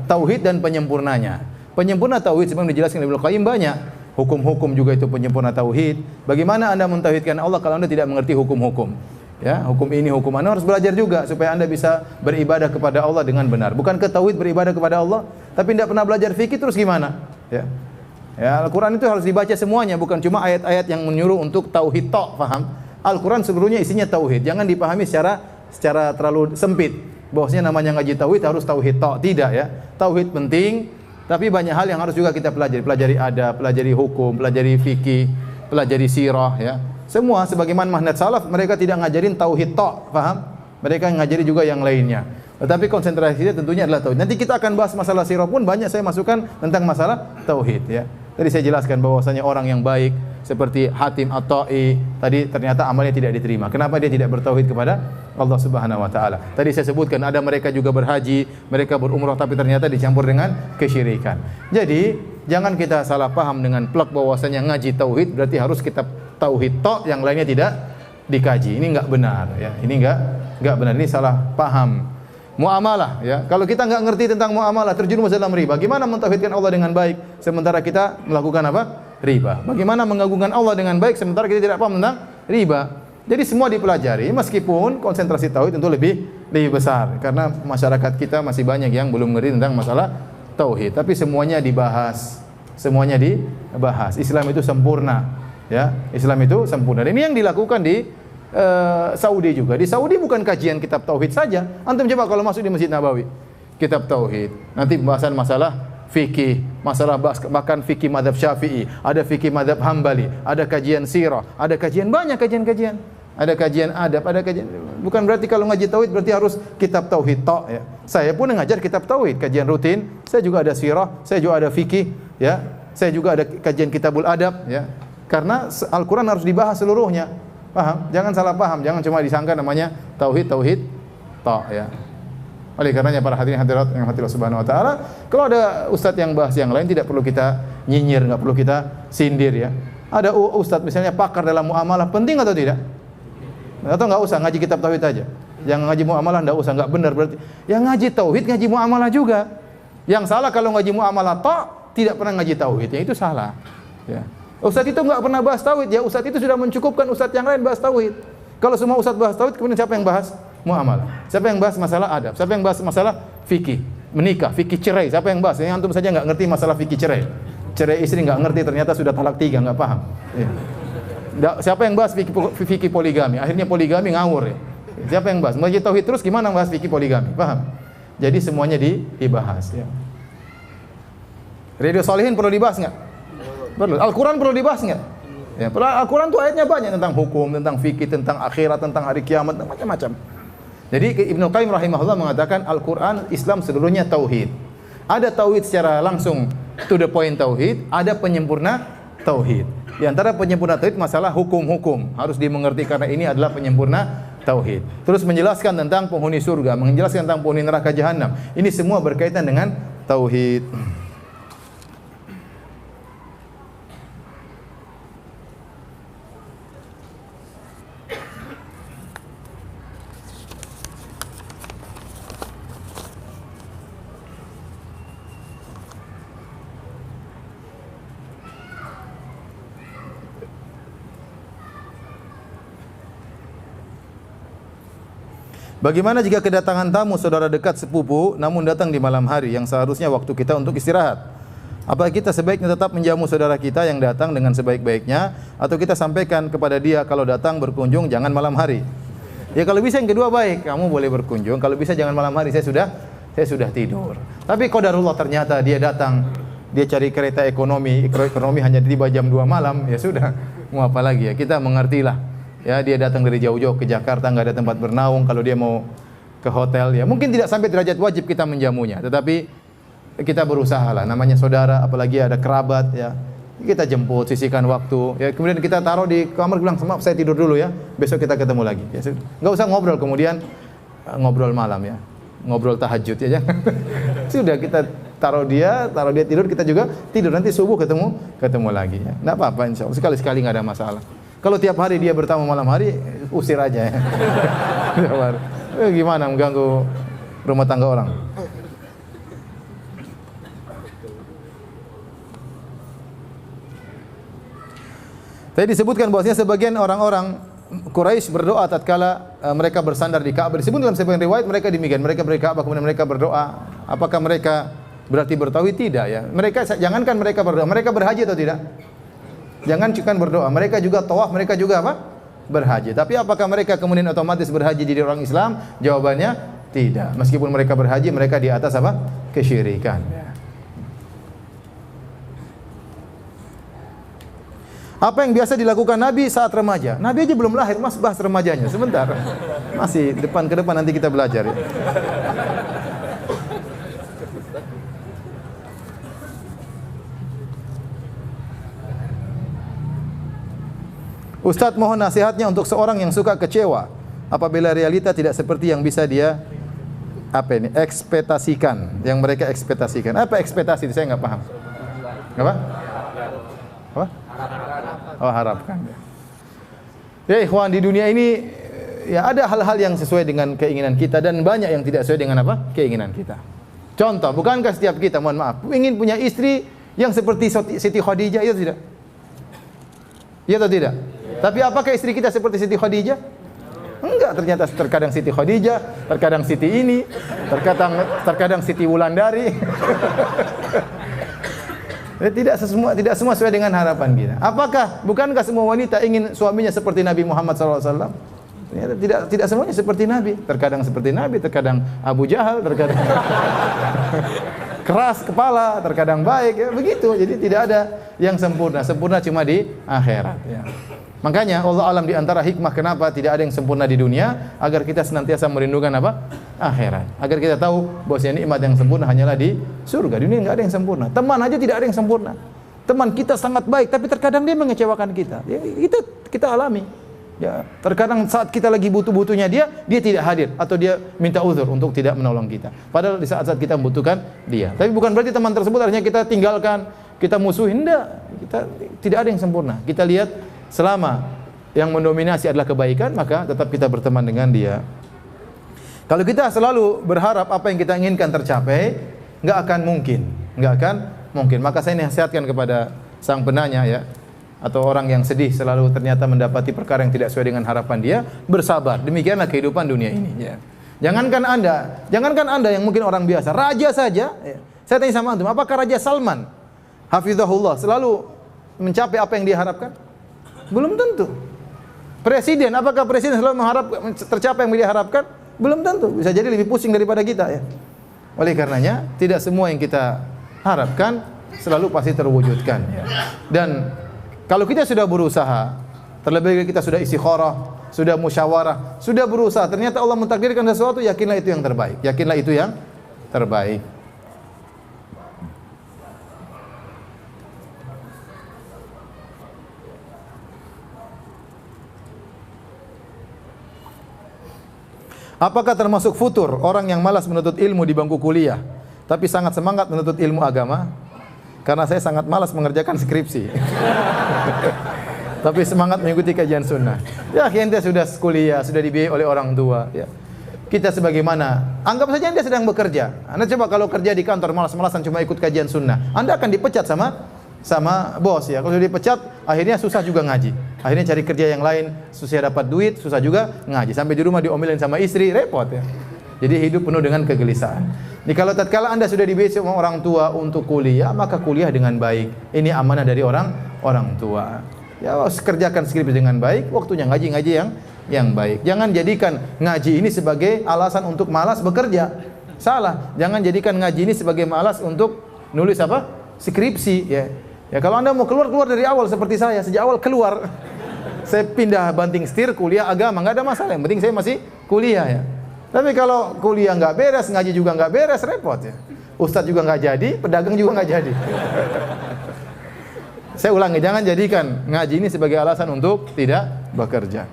tauhid dan penyempurnanya. Penyempurna tauhid sebagaimana dijelaskan oleh Ibnu Qayyim banyak. Hukum-hukum juga itu penyempurna tauhid. Bagaimana Anda mentauhidkan Allah kalau Anda tidak mengerti hukum-hukum? Ya, hukum ini, hukum Anda harus belajar juga supaya Anda bisa beribadah kepada Allah dengan benar. Bukan ke tauhid beribadah kepada Allah, tapi tidak pernah belajar fikih terus gimana? Ya. Ya, Al-Quran itu harus dibaca semuanya, bukan cuma ayat-ayat yang menyuruh untuk tauhid tok, paham? Al-Quran seluruhnya isinya tauhid. Jangan dipahami secara terlalu sempit. Bahwasanya namanya ngaji tauhid harus tauhid tok. Tidak ya. Tauhid penting, tapi banyak hal yang harus juga kita pelajari. Pelajari adab, pelajari hukum, pelajari fikih, pelajari sirah ya. Semua sebagaimana manhaj salaf, mereka tidak ngajarin tauhid tok, paham? Mereka ngajari juga yang lainnya. Tetapi konsentrasinya tentunya adalah tauhid. Nanti kita akan bahas masalah sirah pun banyak saya masukkan tentang masalah tauhid ya. Tadi saya jelaskan bahwasanya orang yang baik seperti Hatim At-Ta'i tadi ternyata amalnya tidak diterima. Kenapa dia tidak bertauhid kepada Allah Subhanahu wa taala? Tadi saya sebutkan ada mereka juga berhaji, mereka berumrah tapi ternyata dicampur dengan kesyirikan. Jadi, jangan kita salah paham dengan plek bahwasanya ngaji tauhid berarti harus kita tauhid tok, yang lainnya tidak dikaji. Ini enggak benar ya. Ini enggak benar. Ini salah paham. Muamalah ya. Kalau kita enggak ngerti tentang muamalah, terjerumus dalam riba. Bagaimana mentauhidkan Allah dengan baik sementara kita melakukan apa? Riba. Bagaimana mengagungkan Allah dengan baik sementara kita tidak paham tentang riba. Jadi semua dipelajari meskipun konsentrasi tauhid tentu lebih besar karena masyarakat kita masih banyak yang belum ngerti tentang masalah tauhid. Tapi semuanya dibahas. Semuanya dibahas. Islam itu sempurna ya. Islam itu sempurna. Dan ini yang dilakukan di Saudi juga. Di Saudi bukan kajian kitab tauhid saja. Antum coba kalau masuk di Masjid Nabawi, kitab tauhid. Nanti pembahasan masalah fikih, masalah bahkan fikih mazhab Syafi'i, ada fikih mazhab Hambali, ada kajian sirah, ada kajian banyak kajian-kajian. Ada kajian adab, ada kajian. Bukan berarti kalau ngaji tauhid berarti harus kitab tauhid tok ya. Saya pun ngajar kitab tauhid, kajian rutin. Saya juga ada sirah, saya juga ada fikih ya. Saya juga ada kajian kitabul adab ya. Karena Al-Qur'an harus dibahas seluruhnya. Paham? Jangan salah paham, jangan cuma disangka namanya tauhid tok ya. Oleh karenanya para hadirin hadirat yang hati Allah Subhanahu wa taala, kalau ada ustaz yang bahas yang lain tidak perlu kita nyinyir, enggak perlu kita sindir ya. Ada ustaz misalnya pakar dalam muamalah, penting atau tidak? Atau enggak usah ngaji kitab tauhid aja. Yang ngaji muamalah enggak usah, enggak benar berarti. Yang ngaji tauhid ngaji muamalah juga. Yang salah kalau ngaji muamalah tok tidak pernah ngaji tauhid, ya itu salah. Ya. Ustaz itu enggak pernah bahas tauhid ya, ustaz itu sudah mencukupkan ustaz yang lain bahas tauhid. Kalau semua ustaz bahas tauhid, kemudian siapa yang bahas muamalah? Siapa yang bahas masalah adab? Siapa yang bahas masalah fikih, menikah, fikih cerai? Siapa yang bahas? Yang antum saja enggak ngerti masalah fikih cerai. Cerai istri enggak ngerti, ternyata sudah talak 3, enggak paham. Ya. Siapa yang bahas fikih poligami? Akhirnya poligami ngawur ya. Siapa yang bahas? Ngaji tauhid terus gimana bahas fikih poligami? Paham? Jadi semuanya dibahas ya. Riyadhus Shalihin perlu dibahas enggak? Perlu. Al-Quran perlu dibahas nggak? Ya, Al-Quran tuh ayatnya banyak tentang hukum, tentang fikih, tentang akhirat, tentang hari kiamat, macam-macam. Jadi Ibnu Qayyim rahimahullah mengatakan Al-Quran Islam seluruhnya tauhid. Ada tauhid secara langsung to the point tauhid, ada penyempurna tauhid. Di antara penyempurna tauhid masalah hukum-hukum harus dimengerti karena ini adalah penyempurna tauhid. Terus menjelaskan tentang penghuni surga, menjelaskan tentang penghuni neraka jahanam. Ini semua berkaitan dengan tauhid. Bagaimana jika kedatangan tamu saudara dekat sepupu namun datang di malam hari yang seharusnya waktu kita untuk istirahat? Apakah kita sebaiknya tetap menjamu saudara kita yang datang dengan sebaik-baiknya atau kita sampaikan kepada dia kalau datang berkunjung jangan malam hari? Ya kalau bisa yang kedua baik, kamu boleh berkunjung. Kalau bisa jangan malam hari, saya sudah tidur. Tapi qadarullah ternyata dia datang dia cari kereta ekonomi hanya tiba jam 2 malam, ya sudah, mau apa lagi ya? Kita mengertilah. Ya, dia datang dari jauh-jauh ke Jakarta, enggak ada tempat bernaung, kalau dia mau ke hotel ya, mungkin tidak sampai derajat wajib kita menjamunya, tetapi kita berusaha lah, namanya saudara, apalagi ada kerabat ya. Kita jemput, sisihkan waktu, ya kemudian kita taruh di kamar, bilang, "Maaf, saya tidur dulu ya, besok kita ketemu lagi." Ya, enggak usah ngobrol kemudian ngobrol malam ya. Ngobrol tahajud ya jangan. Sudah kita taruh dia tidur, kita juga tidur, nanti subuh ketemu lagi ya. Enggak apa-apa insyaallah. Sekali-sekali enggak ada masalah. Kalau tiap hari dia bertamu malam hari, usir aja ya. Gimana mengganggu rumah tangga orang? Tadi disebutkan bahwasanya sebagian orang-orang Quraisy berdoa tatkala mereka bersandar di Ka'bah. Disebut dalam sebagian riwayat mereka demikian, mereka berka'bah kemudian mereka berdoa. Apakah mereka berarti bertauhid? Tidak ya. Mereka jangankan mereka berdoa, mereka berhaji atau tidak? Jangan cuma berdoa, mereka juga tawaf, mereka juga apa? Berhaji. Tapi apakah mereka kemudian otomatis berhaji jadi orang Islam? Jawabannya tidak. Meskipun mereka berhaji, mereka di atas apa? Kesyirikan. Apa yang biasa dilakukan Nabi saat remaja? Nabi aja belum lahir, mas bahas remajanya. Sebentar. Masih ke depan nanti kita belajar ya. Ustadz mohon nasihatnya untuk seorang yang suka kecewa apabila realita tidak seperti yang bisa dia ekspektasikan, yang mereka ekspektasikan. Apa ekspektasi? Saya nggak paham. Apa? Apa? Oh, harapkan. Ya ikhwan, di dunia ini ya ada hal-hal yang sesuai dengan keinginan kita dan banyak yang tidak sesuai dengan apa? Keinginan kita. Contoh, bukankah setiap kita, mohon maaf, ingin punya istri yang seperti Siti Khadijah, iya atau tidak? Iya atau tidak? Tapi apakah istri kita seperti Siti Khadijah? Enggak, ternyata terkadang Siti Khadijah, terkadang Siti ini, terkadang Siti Wulandari. Tidak semua sesuai dengan harapan kita. Bukankah semua wanita ingin suaminya seperti Nabi Muhammad SAW? Tidak semuanya seperti Nabi. Terkadang seperti Nabi, terkadang Abu Jahal, terkadang keras kepala, terkadang baik, ya begitu. Jadi tidak ada yang sempurna. Sempurna cuma di akhirat. Ya. Makanya Allah alam di antara hikmah kenapa tidak ada yang sempurna di dunia, agar kita senantiasa merindukan apa? Akhirat. Agar kita tahu bahwasanya nikmat yang sempurna hanyalah di surga. Di dunia enggak ada yang sempurna. Teman aja tidak ada yang sempurna. Teman kita sangat baik tapi terkadang dia mengecewakan kita. Ya, kita alami. Ya, terkadang saat kita lagi butuh-butuhnya dia tidak hadir atau dia minta uzur untuk tidak menolong kita. Padahal di saat-saat kita membutuhkan dia. Tapi bukan berarti teman tersebut akhirnya kita tinggalkan, kita musuhin, enggak. Kita tidak ada yang sempurna. Kita lihat selama yang mendominasi adalah kebaikan, maka tetap kita berteman dengan dia. Kalau kita selalu berharap apa yang kita inginkan tercapai, enggak akan mungkin. Maka saya nasihatkan kepada sang penanya ya, atau orang yang sedih selalu ternyata mendapati perkara yang tidak sesuai dengan harapan dia, bersabar. Demikianlah kehidupan dunia ini ya. Jangankan Anda yang mungkin orang biasa, raja saja ya. Saya tanya sama antum, apakah Raja Salman hafizahullah selalu mencapai apa yang dia harapkan? Belum tentu. Presiden, apakah presiden selalu tercapai yang dia harapkan? Belum tentu. Bisa jadi lebih pusing daripada kita ya. Oleh karenanya, tidak semua yang kita harapkan selalu pasti terwujudkan ya. Dan kalau kita sudah berusaha, terlebih kita sudah istikharah, sudah musyawarah, sudah berusaha, ternyata Allah mentakdirkan sesuatu, yakinlah itu yang terbaik. Yakinlah itu yang terbaik. Apakah termasuk futur orang yang malas menuntut ilmu di bangku kuliah, tapi sangat semangat menuntut ilmu agama? Karena saya sangat malas mengerjakan skripsi. Tapi semangat mengikuti kajian sunnah. Ya, ente sudah kuliah, sudah dibiayai oleh orang tua. Ya. Kita sebagaimana, anggap saja Anda sedang bekerja. Anda coba kalau kerja di kantor malas-malasan cuma ikut kajian sunnah, Anda akan dipecat sama bos ya. Kalau sudah dipecat, akhirnya susah juga ngaji. Akhirnya cari kerja yang lain, susah dapat duit, susah juga ngaji. Sampai di rumah diomelin sama istri, repot ya. Jadi hidup penuh dengan kegelisahan. Jadi kalau tatkala Anda sudah dibiayai sama orang tua untuk kuliah, maka kuliah dengan baik. Ini amanah dari orang tua. Ya, kerjakan skripsi dengan baik, waktunya ngaji yang baik. Jangan jadikan ngaji ini sebagai alasan untuk malas bekerja. Salah. Jangan jadikan ngaji ini sebagai malas untuk nulis apa? Skripsi ya. Ya kalau Anda mau keluar dari awal seperti saya, sejak awal keluar. Saya pindah banting setir, kuliah agama, nggak ada masalah. Yang penting saya masih kuliah ya. Tapi kalau kuliah nggak beres, ngaji juga nggak beres, repot ya. Ustadz juga nggak jadi, pedagang juga nggak jadi. Saya ulangi, jangan jadikan ngaji ini sebagai alasan untuk tidak bekerja.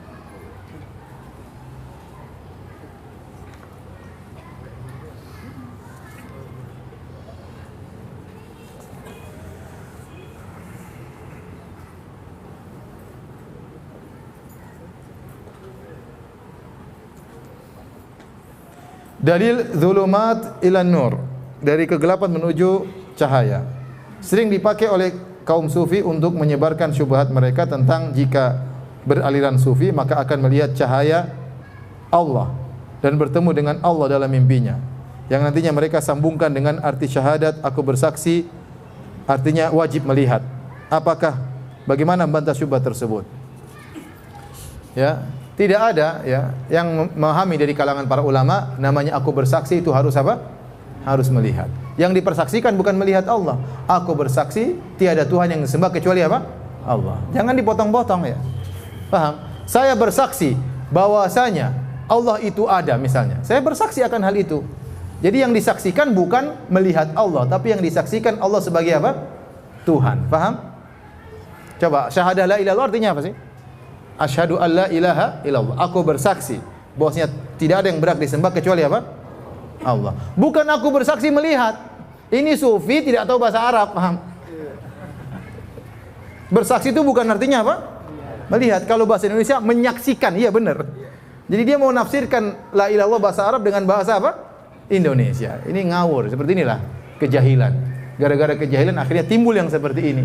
Dalil zulumat ilan nur, dari kegelapan menuju cahaya. Sering dipakai oleh kaum sufi untuk menyebarkan syubhat mereka tentang jika beraliran sufi maka akan melihat cahaya Allah dan bertemu dengan Allah dalam mimpinya. Yang nantinya mereka sambungkan dengan arti syahadat, aku bersaksi, artinya wajib melihat. Apakah bagaimana membantah syubhat tersebut? Ya, tidak ada ya yang memahami dari kalangan para ulama namanya aku bersaksi itu harus apa? Harus melihat. Yang dipersaksikan bukan melihat Allah. Aku bersaksi tiada Tuhan yang disembah kecuali apa? Allah. Jangan dipotong-potong ya. Paham? Saya bersaksi bahwasanya Allah itu ada misalnya. Saya bersaksi akan hal itu. Jadi yang disaksikan bukan melihat Allah, tapi yang disaksikan Allah sebagai apa? Tuhan. Paham? Coba syahadah la ilaha illallah artinya apa sih? Asyhadu an la ilaha illallah. Aku bersaksi bahwasanya tidak ada yang berhak disembah kecuali apa? Allah. Bukan aku bersaksi melihat. Ini sufi tidak tahu bahasa Arab, paham? Bersaksi itu bukan artinya apa? Melihat. Kalau bahasa Indonesia menyaksikan, iya benar. Jadi dia mau nafsirkan la ilaha illallah bahasa Arab dengan bahasa apa? Indonesia. Ini ngawur. Seperti inilah kejahilan. Gara-gara kejahilan akhirnya timbul yang seperti ini.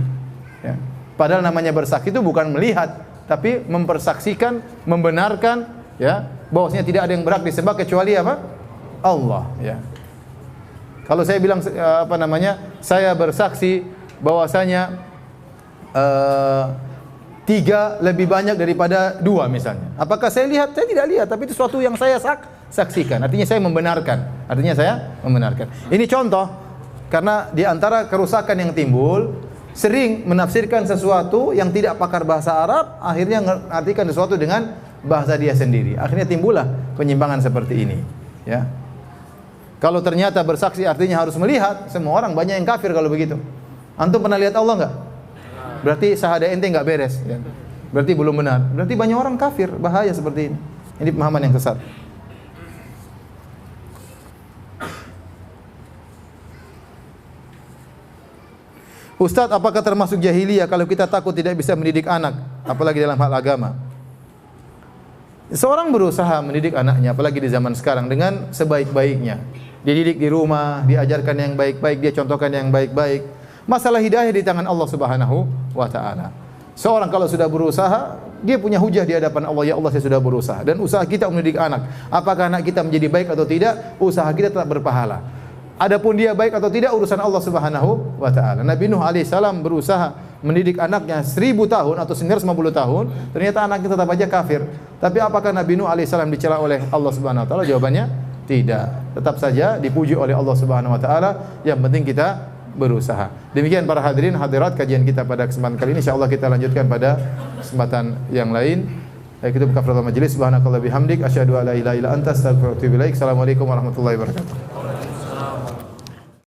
Ya. Padahal namanya bersaksi itu bukan melihat, tapi mempersaksikan, membenarkan ya bahwasanya tidak ada yang berhak disembah kecuali apa? Allah ya. Kalau saya bilang apa namanya? Saya bersaksi bahwasanya 3 lebih banyak daripada 2 misalnya. Apakah saya lihat? Saya tidak lihat, tapi itu sesuatu yang saya saksikan. Artinya saya membenarkan. Artinya saya membenarkan. Ini contoh karena di antara kerusakan yang timbul sering menafsirkan sesuatu yang tidak pakar bahasa Arab, akhirnya mengartikan sesuatu dengan bahasa dia sendiri. Akhirnya timbullah penyimpangan seperti ini. Ya. Kalau ternyata bersaksi artinya harus melihat, semua orang banyak yang kafir kalau begitu. Antum pernah lihat Allah enggak? Berarti syahadah ente enggak beres. Ya. Berarti belum benar. Berarti banyak orang kafir, bahaya seperti ini. Ini pemahaman yang sesat. Ustaz, apakah termasuk jahiliyah kalau kita takut tidak bisa mendidik anak, apalagi dalam hal agama? Seorang berusaha mendidik anaknya, apalagi di zaman sekarang, dengan sebaik-baiknya. Dia didik di rumah, diajarkan yang baik-baik, dia contohkan yang baik-baik. Masalah hidayah di tangan Allah Subhanahu wa ta'ala. Seorang kalau sudah berusaha, dia punya hujah di hadapan Allah, ya Allah saya sudah berusaha. Dan usaha kita mendidik anak, apakah anak kita menjadi baik atau tidak, usaha kita tetap berpahala. Adapun dia baik atau tidak urusan Allah Subhanahu wa ta'ala. Nabi Nuh alaihissalam berusaha mendidik anaknya 1000 tahun atau 950 tahun, ternyata anaknya tetap aja kafir. Tapi apakah Nabi Nuh alaihissalam dicela oleh Allah Subhanahu wa ta'ala? Jawabannya tidak. Tetap saja dipuji oleh Allah Subhanahu wa ta'ala. Yang penting kita berusaha. Demikian para hadirin hadirat kajian kita pada kesempatan kali ini. Insyaallah kita lanjutkan pada kesempatan yang lain. Kita buka kafaratul majelis. Subhanakallah bihamdik asyhadu an la ilaha illa anta astaghfiruka wa atubu ilaik. Assalamualaikum warahmatullahi wabarakatuh.